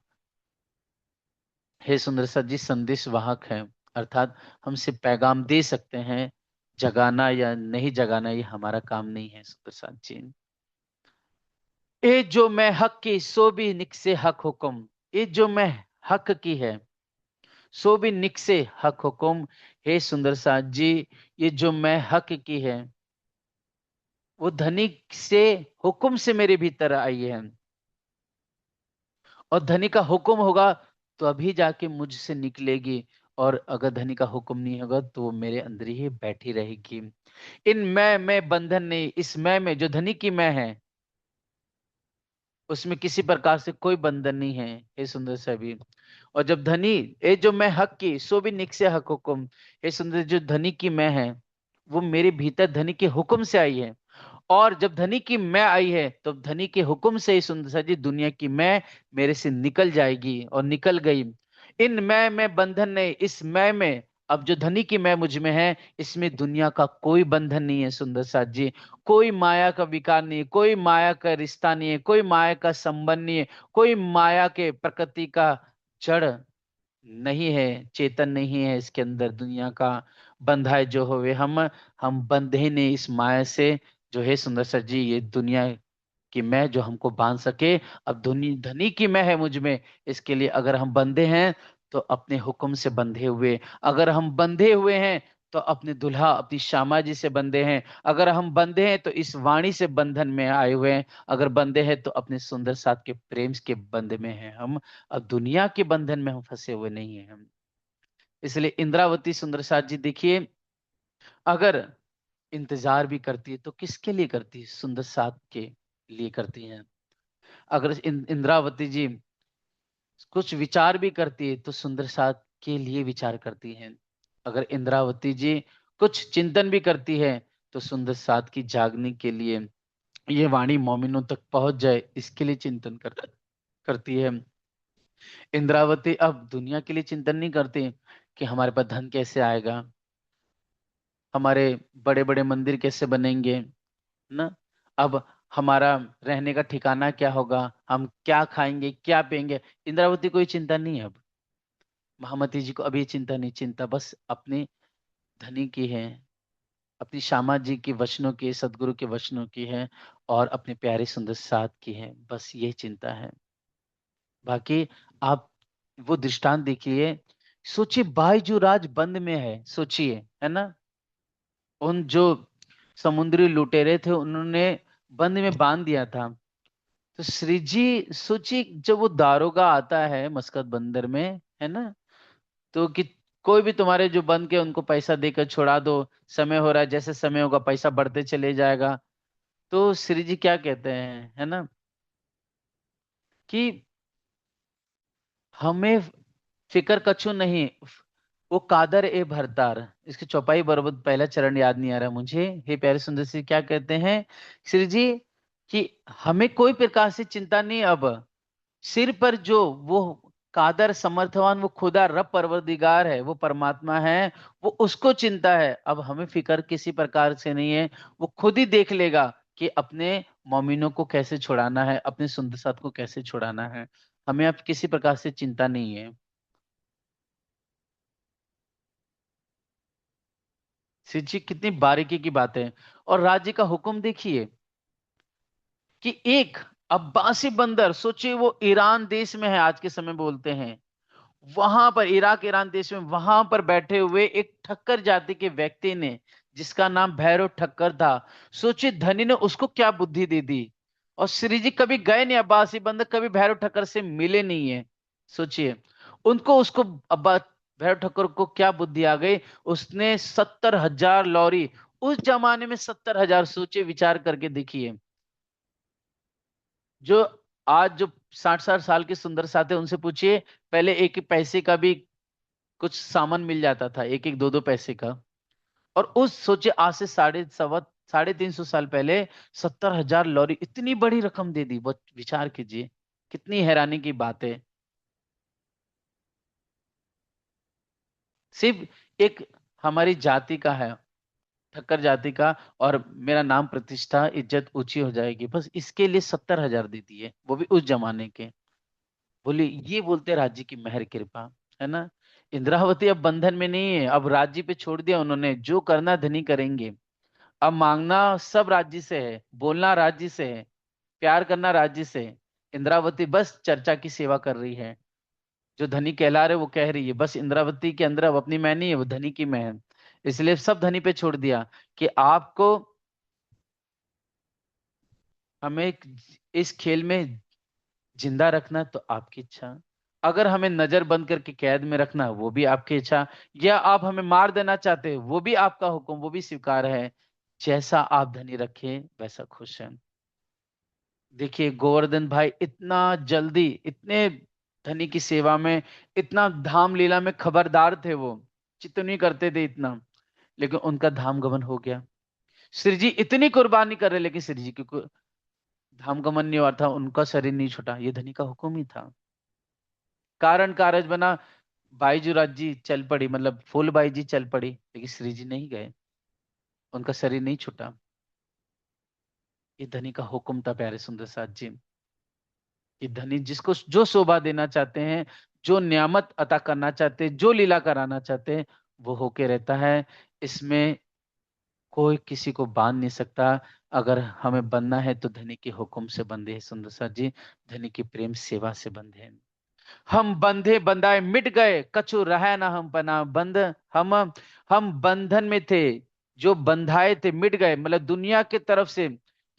हे सुंदर सा जी संदेश वाहक हैं, अर्थात हम सिर्फ पैगाम दे सकते हैं, जगाना या नहीं जगाना ये हमारा काम नहीं है सुंदर सा जी। ए जो मैं हक की सो भी निक से हक हुक्म, ये जो मैं हक की है सो भी निक से हक हुक्म, हे सुंदर सा जी, ये जो मैं हक की है वो धनी से हुक्म से मेरे भीतर आई है। और धनी का हुक्म होगा तो अभी जाके मुझसे निकलेगी, और अगर धनी का हुक्म नहीं होगा तो वो मेरे अंदर ही बैठी रहेगी। इन मैं में बंधन नहीं, इस मैं में जो धनी की मैं है उसमें किसी प्रकार से कोई बंधन नहीं है हे सुंदर सभी। और जब धनी, ए जो मैं हक की सो भी निक से हक हुक्म, हे सुंदर जो धनी की मैं है वो मेरे भीतर धनी के हुक्म से आई है। और जब धनी की मैं आई है तो धनी के हुक्म से ही सुंदर सा जी दुनिया की मैं मेरे से निकल जाएगी, और निकल गई। इन मैं में बंधन नहीं, इस मैं में, अब जो धनी की मैं मुझ में है, इसमें दुनिया का कोई बंधन नहीं है सुंदर साथ जी। कोई माया का विकार नहीं है, कोई माया का रिश्ता नहीं है, कोई माया का संबंध नहीं है, कोई माया के प्रकृति का जड़ नहीं है, चेतन नहीं है इसके अंदर दुनिया का। बंधा है जो होवे हम बंधे नहीं इस माया से, जो है सुंदर सर जी ये दुनिया की मैं जो हमको बांध सके। अब धनी धनी की मैं है मुझ में, इसके लिए अगर हम बंधे हैं तो अपने हुक्म से बंधे हुए, अगर हम बंधे हुए हैं तो अपने दुल्हा अपनी श्यामा जी से बंधे हैं, अगर हम बंधे हैं तो इस वाणी से बंधन में आए हुए हैं, अगर बंधे हैं तो अपने सुंदर साथ के प्रेम के बंध में हैं हम। अब दुनिया के बंधन में हम फंसे हुए नहीं हैं हम। इसलिए इंद्रावती सुंदर साथ जी देखिए, अगर इंतजार भी करती है तो किसके लिए करती है? सुंदर साथ के लिए करती है। अगर इंद्रावती जी कुछ विचार भी करती है तो सुंदर साथ के लिए विचार करती है। अगर इंद्रावती जी कुछ चिंतन भी करती है तो सुंदर साथ की जागने के लिए, ये वाणी मोमिनों तक पहुंच जाए, इसके लिए चिंतन करती है। इंद्रावती अब दुनिया के लिए चिंतन नहीं करती कि हमारे पास धन कैसे आएगा, हमारे बड़े बड़े मंदिर कैसे बनेंगे ना, अब हमारा रहने का ठिकाना क्या होगा, हम क्या खाएंगे क्या पिएंगे। इंद्रावती कोई चिंता नहीं है अब। महामती जी को अभी चिंता नहीं, चिंता बस अपने धनी की है, अपनी श्यामा जी के वचनों की, सदगुरु के वचनों की है, और अपने प्यारे सुंदर साथ की है, बस ये चिंता है। बाकी आप वो दृष्टांत देखिए। सोचिए बायजूराज बंद में है, सोचिए, है ना। उन जो समुद्री लुटेरे थे उन्होंने बंद में बांध दिया था। तो श्री जी सोचिए, जब वो दारोगा आता है मस्कत बंदर में, है ना, तो कि कोई भी तुम्हारे जो बंद के उनको पैसा देकर छुड़ा दो, समय हो रहा है, जैसे समय होगा पैसा बढ़ते चले जाएगा। तो श्री जी क्या कहते हैं, है ना, कि हमें फिकर कछु नहीं, वो कादर ए भरतार। इसकी चौपाई बरोबर पहला चरण याद नहीं आ रहा मुझे। हे प्यारे सुंदर से क्या कहते हैं श्री जी, कि हमें कोई प्रकार से चिंता नहीं अब। सिर पर जो वो कादर समर्थवान, वो खुदा रब परवरदिगार है, वो परमात्मा है, वो उसको चिंता है। अब हमें फिक्र किसी प्रकार से नहीं है, वो खुद ही देख लेगा कि अपने मोमिनों को कैसे छुड़ाना है, अपने सुंदर साथ को कैसे छुड़ाना है। हमें अब किसी प्रकार से चिंता नहीं है। सिर जी कितनी बारीकी की बात है। और राज्य का हुक्म देखिए कि एक अब्बासी बंदर, सोचिए वो ईरान देश में है, आज के समय बोलते हैं, वहां पर इराक ईरान देश में, वहां पर बैठे हुए एक ठक्कर जाति के व्यक्ति ने, जिसका नाम भैरव ठक्कर था, सोचिए धनी ने उसको क्या बुद्धि दे दी। और श्री जी कभी गए नहीं, अब्बासी बंदर कभी भैरव ठक्कर से मिले नहीं है। सोचिए उनको उसको अब्बा भैरव ठक्कर को क्या बुद्धि आ गई। उसने 70,000 लॉरी, उस जमाने में 70,000, सोचिए विचार करके देखिए। जो आज जो 60-60 साल के सुंदर साथ है उनसे पूछिए, पहले एक एक पैसे का भी कुछ सामान मिल जाता था, एक एक दो दो पैसे का। और उस सोचे आज से 350 साल पहले 70,000 लॉरी, इतनी बड़ी रकम दे दी, वो विचार कीजिए, कितनी हैरानी की बात है। सिर्फ एक हमारी जाति का है, ठक्कर जाति का, और मेरा नाम प्रतिष्ठा इज्जत ऊंची हो जाएगी, बस इसके लिए 70,000 दे दिए, वो भी उस जमाने के। बोले ये बोलते राज्य की मेहर कृपा, है ना। इंद्रावती अब बंधन में नहीं है, अब राज्य पे छोड़ दिया उन्होंने, जो करना धनी करेंगे। अब मांगना सब राज्य से है, बोलना राज्य से है, प्यार करना राज्य से है। इंद्रावती बस चर्चा की सेवा कर रही है, जो धनी कहला रहे वो कह रही है, बस इंद्रावती के अंदर अब अपनी मैं नहीं है, वो धनी की मैं है। इसलिए सब धनी पे छोड़ दिया कि आपको हमें इस खेल में जिंदा रखना तो आपकी इच्छा, अगर हमें नजर बंद करके कैद में रखना वो भी आपकी इच्छा, या आप हमें मार देना चाहते वो भी आपका हुक्म, वो भी स्वीकार है। जैसा आप धनी रखें वैसा खुश है। देखिए गोवर्धन भाई इतना जल्दी, इतने धनी की सेवा में, इतना धाम लीला में खबरदार थे वो, चित्त करते थे इतना, लेकिन उनका धाम गमन हो गया। श्री जी इतनी कुर्बानी कर रहे, लेकिन श्री जी की धाम गमन नहीं हुआ था, उनका शरीर नहीं छूटा, ये धनी का हुक्म ही था। कारण कारज बना, बाईजूराज जी चल पड़ी, मतलब फूलबाई जी चल पड़ी, लेकिन श्री जी नहीं गए, उनका शरीर नहीं छूटा। ये धनी का हुक्म था प्यारे सुंदर साथ जी, कि धनी जिसको जो शोभा देना चाहते हैं, जो नियामत अता करना चाहते हैं, जो लीला कराना चाहते हैं, वो होके रहता है। इसमें कोई किसी को बांध नहीं सकता। अगर हमें बनना है तो धनी के हुक्म से बंधे हैं सुंदर साथ जी, धनी की प्रेम सेवा से बंधे हैं। हम बंधे बंधाए मिट गए, कछु रहा ना हम बना बंद। हम हम बंधन में थे, जो बंधाए थे मिट गए, मतलब दुनिया की तरफ से,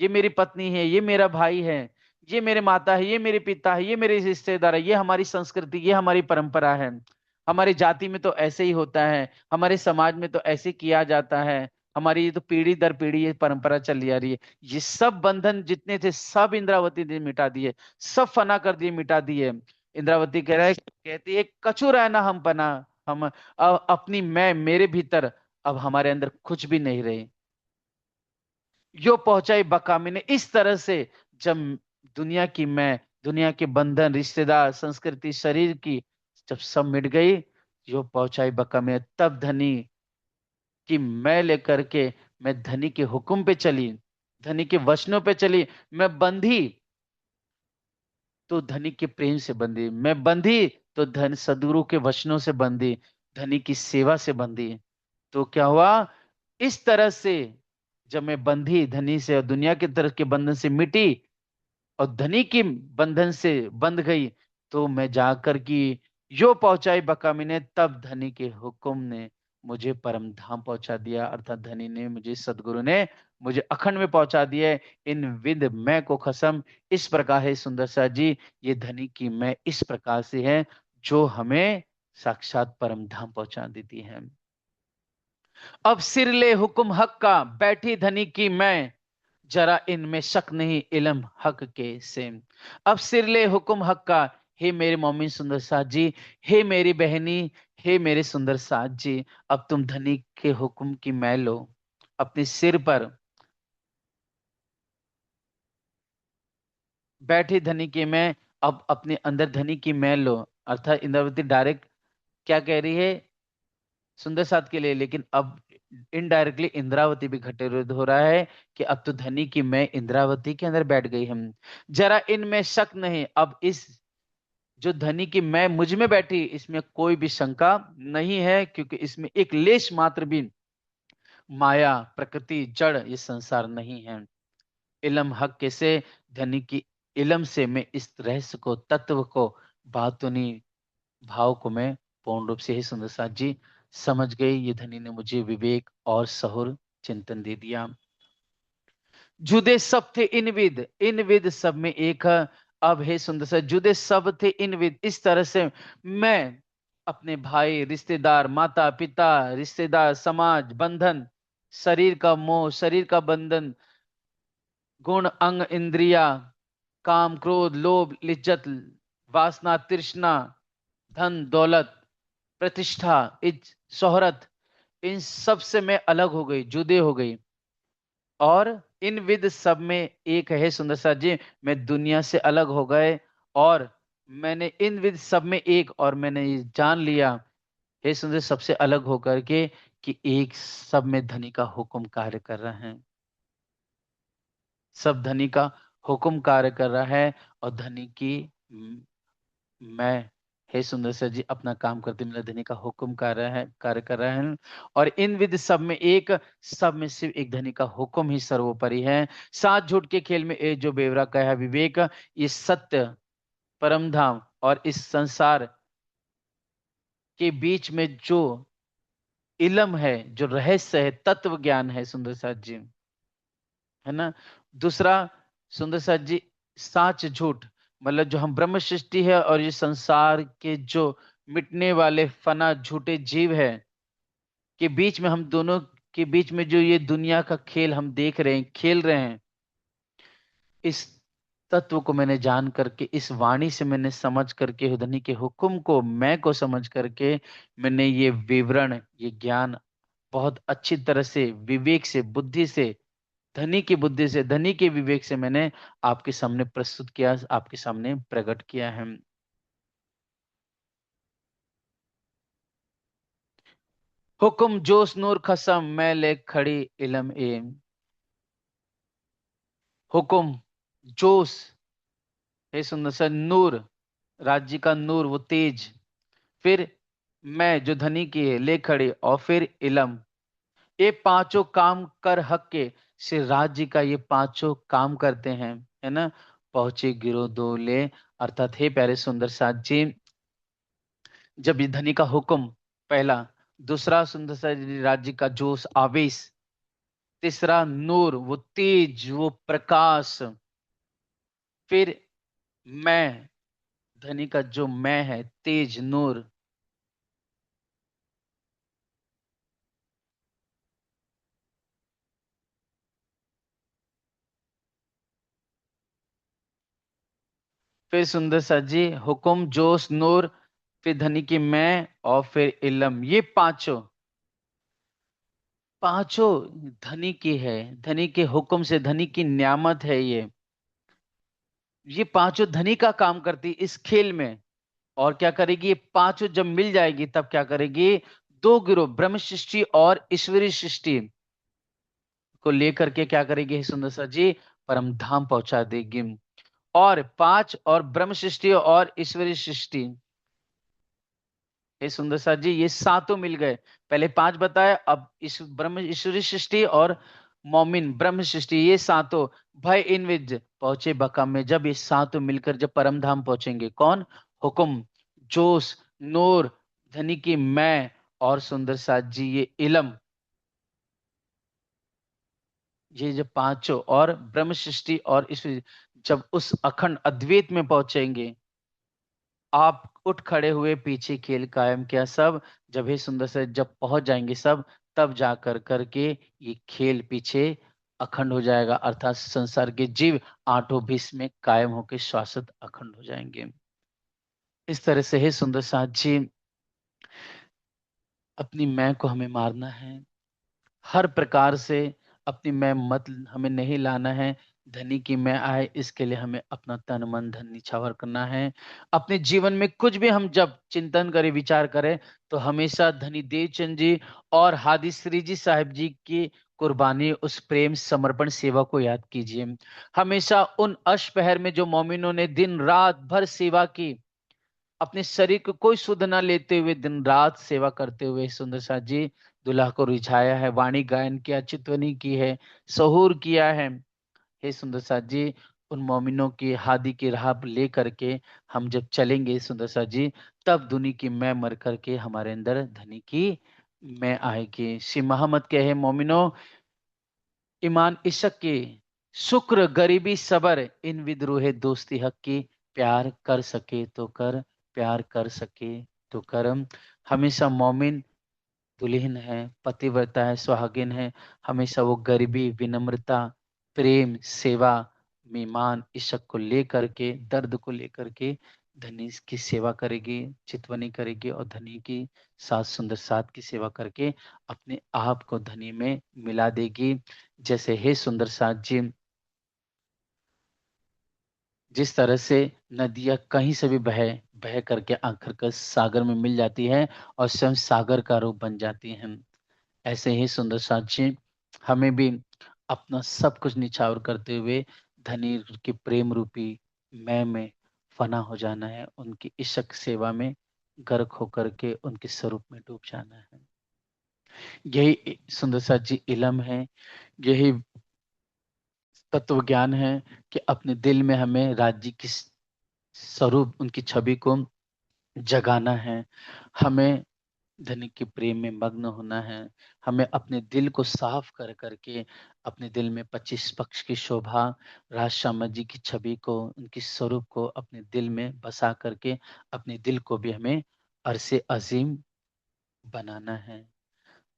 ये मेरी पत्नी है, ये मेरा भाई है, ये मेरे माता है, ये मेरे पिता है, ये मेरे रिश्तेदार है, ये हमारी संस्कृति, ये हमारी परंपरा है, हमारी जाति में तो ऐसे ही होता है, हमारे समाज में तो ऐसे किया जाता है, हमारी ये तो पीढ़ी दर पीढ़ी ये परंपरा चली आ रही है। ये सब बंधन जितने थे सब इंद्रावती ने मिटा दिए, सब फना कर दिए, मिटा दिए। इंद्रावती कह रहा है, कहती है कछुर है ना हम पना, हम अपनी मैं मेरे भीतर अब हमारे अंदर कुछ भी नहीं रहे। यो पहुंचाई बकामी ने इस तरह से, जब दुनिया की मैं, दुनिया के बंधन, रिश्तेदार, संस्कृति, शरीर की जब सब मिट गई, यो पहुंचाई बकामी ने, तब धनी की मैं लेकर के मैं धनी के हुक्म पे चली, धनी के वचनों पे चली। मैं बंधी तो धनी के प्रेम से बंधी, मैं बंधी तो धन सदगुरु के वचनों से बंधी, धनी की सेवा से बंधी। तो क्या हुआ, इस तरह से जब मैं बंधी धनी से और दुनिया की तरफ के बंधन से मिटी और धनी की बंधन से बंध गई, तो मैं जाकर की यो पहुंचाई बकामी ने, तब धनी के हुक्म ने मुझे परम धाम पहुंचा दिया, अर्थात धनी ने मुझे, सदगुरु ने मुझे अखंड में पहुंचा दिया है। इन विद मैं को खसम, इस प्रकार है सुंदर सा जी, ये धनी की मैं इस प्रकार से है जो हमें साक्षात परम धाम पहुंचा देती है। अब सिरले हुक्म हक का बैठी धनी की मैं, जरा इनमें शक नहीं इल्म हक के से। अब सिरले हुक्म हक का, हे मेरे मोमिन सुंदर साथ जी, हे मेरी बहनी, हे मेरे सुंदर साथ जी, अब तुम धनी के हुक्म की मैं लो अपने सिर पर, बैठी धनी की मैं, अब अपने अंदर धनी की मैं लो। अर्थात इंद्रावती डायरेक्ट क्या कह रही है सुंदर साथ के लिए, लेकिन अब इनडायरेक्टली इंद्रावती भी घटित हो रहा है कि अब तो धनी की मैं इंद्रावती के अंदर बैठ गई हम। जरा इनमें शक नहीं, अब इस जो धनी की मैं मुझ में बैठी इसमें कोई भी शंका नहीं है, क्योंकि इसमें एक लेश मात्र भी माया, प्रकृति, जड़, ये संसार नहीं है। इलम हक कैसे, धनी की इलम से मैं इस रहस्य को, तत्व को, बातुनी भाव को मैं पूर्ण रूप से ही सुंदर साथ जी समझ गई। ये धनी ने मुझे विवेक और सहुर चिंतन दे दिया। जुदे सब थे इन विद सब में एक है। अब हे सुंदर सा, जुदे सब थे इन विद, इस तरह से मैं अपने भाई, रिश्तेदार, माता पिता, रिश्तेदार, समाज, बंधन, शरीर का मोह, शरीर का बंधन, गुण, अंग, इंद्रिया, काम, क्रोध, लोभ, लिज्जत, वासना, तृष्णा, धन दौलत, प्रतिष्ठा, इज, शोहरत, इन सब से मैं अलग हो गई, जुदे हो गई। और इन विद सब में एक है सुंदर सा जी, मैं दुनिया से अलग हो गए। और मैंने इन विद सब में एक, और मैंने ये जान लिया हे सुंदर, सबसे अलग होकर के, कि एक सब में धनी का हुक्म कार्य कर रहा है, सब धनी का हुक्म कार्य कर रहा है। और धनी की मैं, हे सुंदर सर जी, अपना काम करते मेरा धनी का हुक्म कार्य कर रहा है। और इन विद सब में एक, सब में सिर्फ एक धनी का हुक्म ही सर्वोपरि है। सात झूठ के खेल में एक जो बेवरा का है विवेक, ये सत्य, परम धाम और इस संसार के बीच में जो इलम है, जो रहस्य है, तत्व ज्ञान है सुंदर साथ जी, है ना। दूसरा सुंदर साथ जी, साच झूठ, मतलब जो हम ब्रह्म सृष्टि है और ये संसार के जो मिटने वाले फना झूठे जीव है के बीच में, हम दोनों के बीच में जो ये दुनिया का खेल हम देख रहे हैं, खेल रहे हैं, इस तत्व को मैंने जान करके, इस वाणी से मैंने समझ करके, धनी के हुक्म को, मैं को समझ करके, मैंने ये विवरण, ये ज्ञान बहुत अच्छी तरह से, विवेक से, बुद्धि से, धनी की बुद्धि से, धनी के विवेक से मैंने आपके सामने प्रस्तुत किया, आपके सामने प्रकट किया है। हुक्म जोश नूर खसम मैं ले खड़ी इलम ए। हुक्म जोश, हे सुंदर सा, नूर, राज्य का नूर, वो तेज, फिर मैं जो धनी की है ले खड़ी, और फिर इलम, ये पांचों काम कर हक के, श्री राज्य का ये पांचों काम करते हैं, है ना। पहुंचे गिरो दो ले, अर्थात हे प्यारे सुंदर साथ जी, जब ये धनी का हुक्म पहला, दूसरा सुंदर सा राज्य का जोश, आवेश, तीसरा नूर, वो तेज, वो प्रकाश, फिर मैं, धनी का जो मैं है, तेज, नूर, फिर सुंदर सा जी, हुक्म, जोश, नूर, फिर धनी की मैं, और फिर इलम। ये पांचों पांचों धनी की है, धनी के हुक्म से, धनी की नियामत है ये पांचों धनी का काम करती इस खेल में। और क्या करेगी ये पांचों, जब मिल जाएगी तब क्या करेगी, दो गिरोह, ब्रह्म सृष्टि और ईश्वरीय सृष्टि को लेकर के क्या करेगी, हे सुंदर सा जी, परम धाम पहुंचा देगी। और पांच, और ब्रह्म सृष्टि और ईश्वरीय सृष्टि, हे सुंदर सा जी, ये सातों मिल गए। पहले पांच बताए, अब इस ब्रह्म ईश्वरीय सृष्टि और मोमिन ब्रह्म सृष्टि, ये सातों भय इन विज पहुंचे बका में। जब ये सातों मिलकर जब परम धाम पहुंचेंगे, कौन, हुक्म, जोश, नूर, धनी की मैं, और सुंदर साथ जी ये इलम, ये जब पांचों और ब्रह्म सृष्टि और इस, जब उस अखंड अद्वैत में पहुंचेंगे, आप उठ खड़े हुए, पीछे खेल कायम किया सब। जब हे सुंदर से जब पहुंच जाएंगे सब, तब जा कर करके ये खेल पीछे अखंड हो जाएगा, अर्थात संसार के जीव आठों विष में कायम होकर शाश्वत अखंड हो जाएंगे। इस तरह से हे सुंदर साथ जी, अपनी मैं को हमें मारना है हर प्रकार से। अपनी मैं मत हमें नहीं लाना है, धनी की मैं आए इसके लिए हमें अपना तन मन धन निछावर करना है। अपने जीवन में कुछ भी हम जब चिंतन करें, विचार करें, तो हमेशा धनी देवचंद जी और हादी श्री जी साहिब जी की कुर्बानी, उस प्रेम समर्पण सेवा को याद कीजिए। हमेशा उन अष्टपहर में जो मोमिनों ने दिन रात भर सेवा की, अपने शरीर को कोई सुध ना लेते हुए दिन रात सेवा करते हुए सुंदर साथ जी दुल्हा को रिझाया है, वाणी गायन किया, चितवनी की है, सहूर किया है। हे सुंदर साथ जी, उन मोमिनों की हादी की राह पर ले करके हम जब चलेंगे सुंदर साथ जी, तब दुनी की मैं मर करके हमारे अंदर धनी की मैं आएगी। श्री मोहम्मद के है मोमिनो, ईमान इशक की, शुक्र गरीबी सबर, इन विद्रोह दोस्ती हक की, प्यार कर सके तो कर, प्यार कर सके तो करम। हमेशा मोमिन दुल्हन है, पतिव्रता है, सुहागिन है, हमेशा वो गरीबी, विनम्रता, प्रेम, सेवा, मीमान, इशक को लेकर के, दर्द को लेकर के धनी की सेवा करेगी, चितवनी करेगी, और धनी की सास सुंदर साथ की सेवा करके अपने आप को धनी में मिला देगी। जैसे हे सुंदर साथ जी, जिस तरह से नदियां कहीं से भी बह बह करके आखिर कर सागर में मिल जाती है और स्वयं सागर का रूप बन जाती है, ऐसे ही सुंदर साक्षी हमें भी अपना सब कुछ निछावर करते हुए धनी की प्रेम रूपी मैं में फना हो जाना है, उनकी इशक सेवा में गर्क होकर के उनके स्वरूप में डूब जाना है। यही सुंदर सा जी इलम है, यही तत्व ज्ञान है कि अपने दिल में हमें राज्य की स्वरूप, उनकी छवि को जगाना है। हमें धनी के प्रेम में मग्न होना है। हमें अपने दिल को साफ कर करके अपने दिल में 25 पक्ष की शोभा, राज श्यामा जी की छवि को, उनकी स्वरूप को अपने दिल में बसा करके अपने दिल को भी हमें अरसे अजीम बनाना है।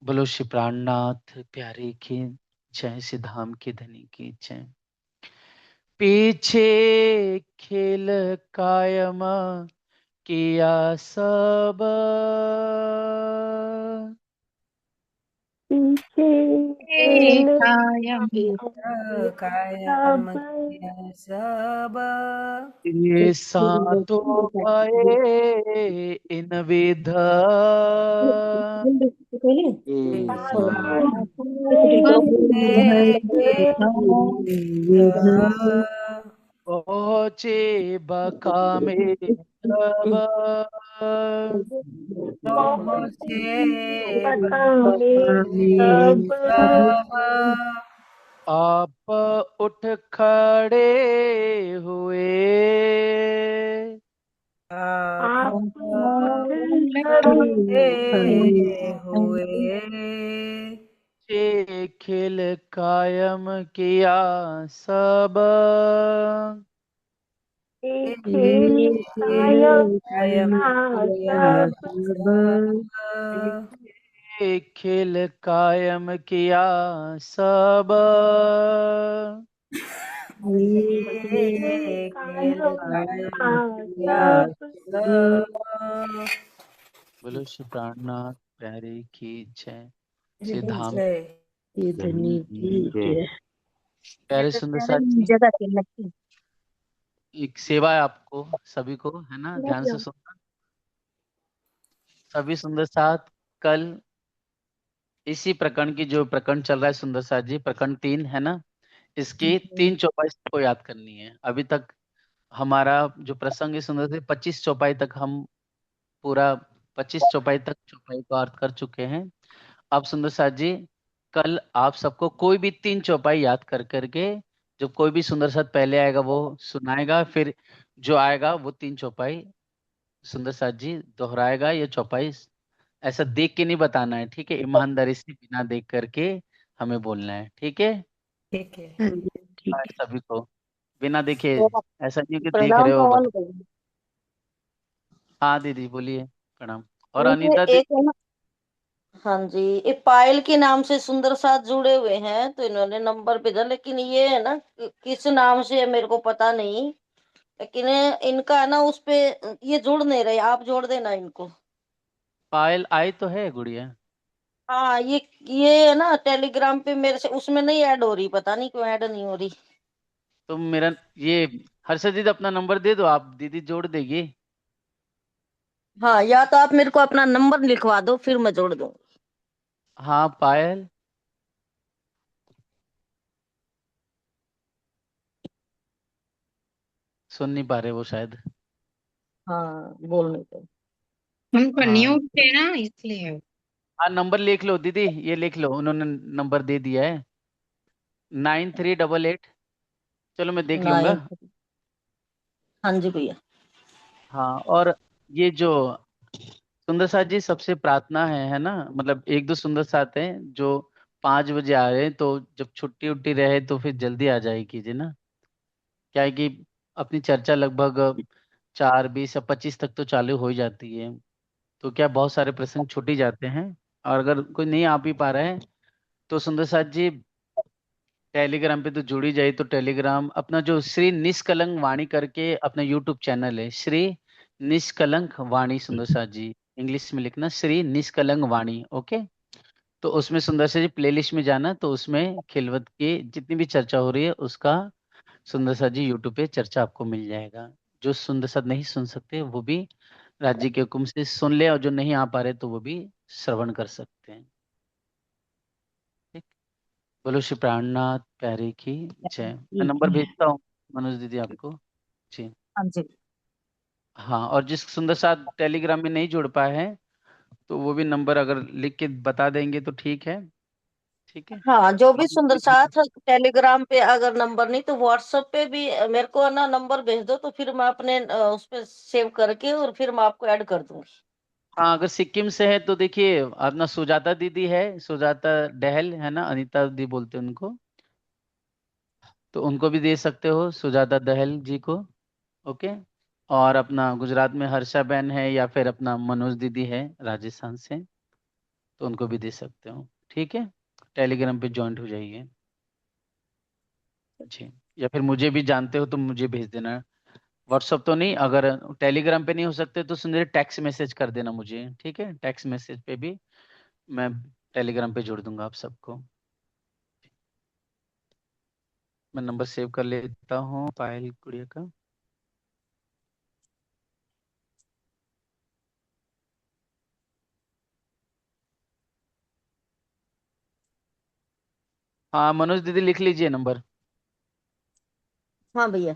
बोलो श्री प्राणनाथ प्यारे की जय, श्री धाम के धनी की जय। पीछे खेल कायम किया सब, पीछे खेल कायम सब सब ये सातों भये इन विध, पहुंचे बका में तब, पहुँचे सब सब आप उठ खड़े हुए, आप आप खड़े हुए ये खेल कायम किया सब, खेल कायम कायम सब सब ये खेल कायम किया सब, ये खेल कायम किया सब। बोलो श्री प्राणनाथ प्यारे की जय। श्री धाम जय। ये धनी की जय। प्यारे सुंदर साथ जी, जगह के लगती एक सेवा है आपको सभी को, है ना, ध्यान से सुनना। सभी सुंदर साथ, कल इसी प्रकरण की, जो प्रकरण चल रहा है सुंदर साथ जी, प्रकरण 3 है ना, इसकी 3 चौपाई को याद करनी है। अभी तक हमारा जो प्रसंग है सुंदर से 25 चौपाई तक हम पूरा 25 चौपाई तक चौपाई को अर्थ कर चुके हैं। अब सुंदर साथ जी, कल आप सबको कोई भी 3 चौपाई याद कर करके, जो कोई भी सुंदर साथ पहले आएगा वो सुनाएगा, फिर जो आएगा वो 3 चौपाई सुंदर साथ जी दोहराएगा। ये चौपाई ऐसा देख के नहीं बताना है, ठीक है, ईमानदारी से बिना देख करके हमें बोलना है, ठीक है। ठीक है। ठीक हाँ, है। सभी को बिना देखे, तो ऐसा नहीं कि देख प्रणाम रहे हो पवन बता। को। हाँ दीदी बोलिए, प्रणाम। और ये अनीता एक दीदी। है ना। हाँ जी, ये पायल के नाम से सुंदर साथ जुड़े हुए हैं, तो इन्होंने नंबर भेजा, लेकिन ये है ना किस नाम से है मेरे को पता नहीं। लेकिन इनका है ना उस पे ये जुड़ नहीं रहे, आप जोड़ देना इनको। पायल आई तो है गुड़िया। हाँ, ये है ना टेलीग्राम पे मेरे से उसमें नहीं ऐड हो रही, पता नहीं क्यों ऐड नहीं हो रही। तो मेरा ये हर्षद दीदी अपना नंबर दे दो, आप दीदी जोड़ देगी। हाँ, या तो आप मेरे को अपना नंबर लिखवा दो, फिर मैं जोड़ दूँ। हाँ पायल, सुन नहीं पा रहे वो शायद। हाँ, बोल नहीं तो। हमको हाँ न्यू थे ना इसलिए। हाँ, नंबर लिख लो दीदी, ये लिख लो, उन्होंने नंबर दे दिया है, 9388। चलो मैं देख लूंगा। 9। हाँ जी भैया। हाँ, और ये जो सुंदर साथ जी सबसे प्रार्थना है ना, मतलब एक दो सुंदर साथ हैं जो 5 बजे आ रहे हैं, तो जब छुट्टी उट्टी रहे तो फिर जल्दी आ जाए कीजिए ना। क्या है कि अपनी चर्चा लगभग 4:20 या 25 तक तो चालू हो ही जाती है, तो क्या बहुत सारे प्रसंग छूट ही जाते हैं। और अगर कोई नहीं आ भी पा रहा है तो सुंदर साथ जी टेलीग्राम पे तो जुड़ी जाए, तो टेलीग्राम अपना जो श्री निष्कलंक वाणी करके अपना यूट्यूब चैनल है, श्री निष्कलंक वाणी सुंदर साथ जी, इंग्लिश में लिखना श्री निष्कलंक वाणी, ओके। तो उसमें सुंदर साथ जी प्लेलिस्ट में जाना, तो उसमें खिलवत की जितनी भी चर्चा हो रही है उसका सुंदर साथ जी यूट्यूब पे चर्चा आपको मिल जाएगा। जो सुंदर साथ नहीं सुन सकते वो भी राज्य के हुक्म से सुन ले, और जो नहीं आ पा रहे तो वो भी श्रवण कर सकते हैं, ठीक। बोलो श्री प्राणनाथ प्यारे की जय। मैं ठीक नंबर है। भेजता हूँ मनोज दीदी आपको, जी। हाँ जी। हाँ, और जिस सुंदर साथ टेलीग्राम में नहीं जुड़ पाए हैं तो वो भी नंबर अगर लिख के बता देंगे तो ठीक है, ठीक है। हाँ, जो भी और सुंदर साथ टेलीग्राम पे अगर नंबर नहीं तो व्हाट्सएप पे भी मेरे को ना नंबर भेज दो, तो फिर मैं अपने उस पे सेव करके और फिर मैं आपको ऐड कर दूंगी। हाँ, अगर सिक्किम से है तो देखिए अपना सुजाता दीदी है, सुजाता डहल है ना, अनीता दीदी बोलते हैं उनको, तो उनको भी दे सकते हो, सुजाता दहल जी को, ओके। और अपना गुजरात में हर्षा बहन है, या फिर अपना मनोज दीदी है राजस्थान से, तो उनको भी दे सकते हो, ठीक है। टेलीग्राम पे ज्वाइंट हो जाइए, जी। या फिर मुझे भी जानते हो तो मुझे भेज देना, व्हाट्सअप तो नहीं, अगर टेलीग्राम पे नहीं हो सकते तो सुंदर टेक्स्ट मैसेज कर देना मुझे, ठीक है, टेक्स्ट मैसेज पे भी मैं टेलीग्राम पे जोड़ दूंगा आप सबको। मैं नंबर सेव कर लेता हूँ पायल गुड़िया का। हाँ मनोज दीदी लिख लीजिए नंबर, हाँ भैया।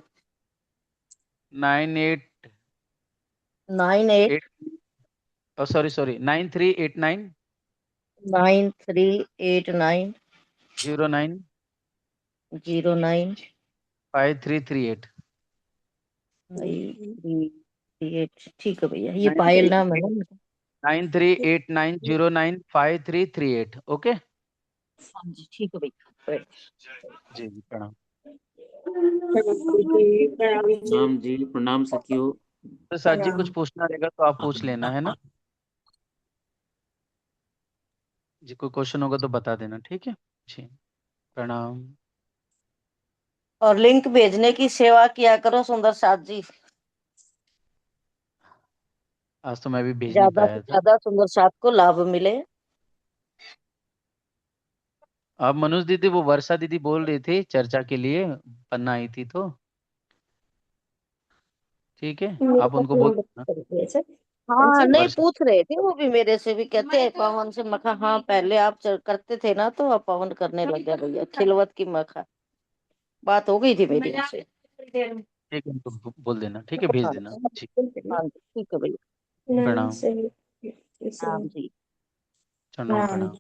98 98। 8, सॉरी सॉरी, 9389 9389 09 09 5338। 5338। ठीक है भैया, ये नाइन पायल नाम है ना। 9389095338, ओके। हाँ जी, ठीक है भैया। जी जी प्रणाम। प्रणाम जी, प्रणाम सखियो। तो साथ जी कुछ पूछना रहेगा तो आप पूछ लेना, है ना जी, कोई क्वेश्चन होगा तो बता देना, ठीक है जी। प्रणाम। और लिंक भेजने की सेवा किया करो सुंदर साथ जी। आज तो मैं भी भेज नहीं ज्यादा से पाया था। ज्यादा सुंदर साथ को लाभ मिले। अब मनोज दीदी, वो वर्षा दीदी बोल रही थी चर्चा के लिए, पन्ना आई थी तो ठीक है, मेरे आप को उनको बोल फोन देना। कर दिया सर। हाँ हाँ जी। नहीं, वर्षा। पूछ रहे थे वो भी मेरे से भी, कहते हैं पवन से मखा, हाँ पहले आप करते थे ना तो अब पवन करने लग गया भैया खिलवत की मखा। बात हो गई थी मेरी उनसे। ठीक है, उनको बोल देना, ठीक है, भेज हाँ देना। ठीक। हाँ जी, ठीक है भैया। नाम प्रणाम। सही। हाँ जी। प्रणाम नाम प्रणाम।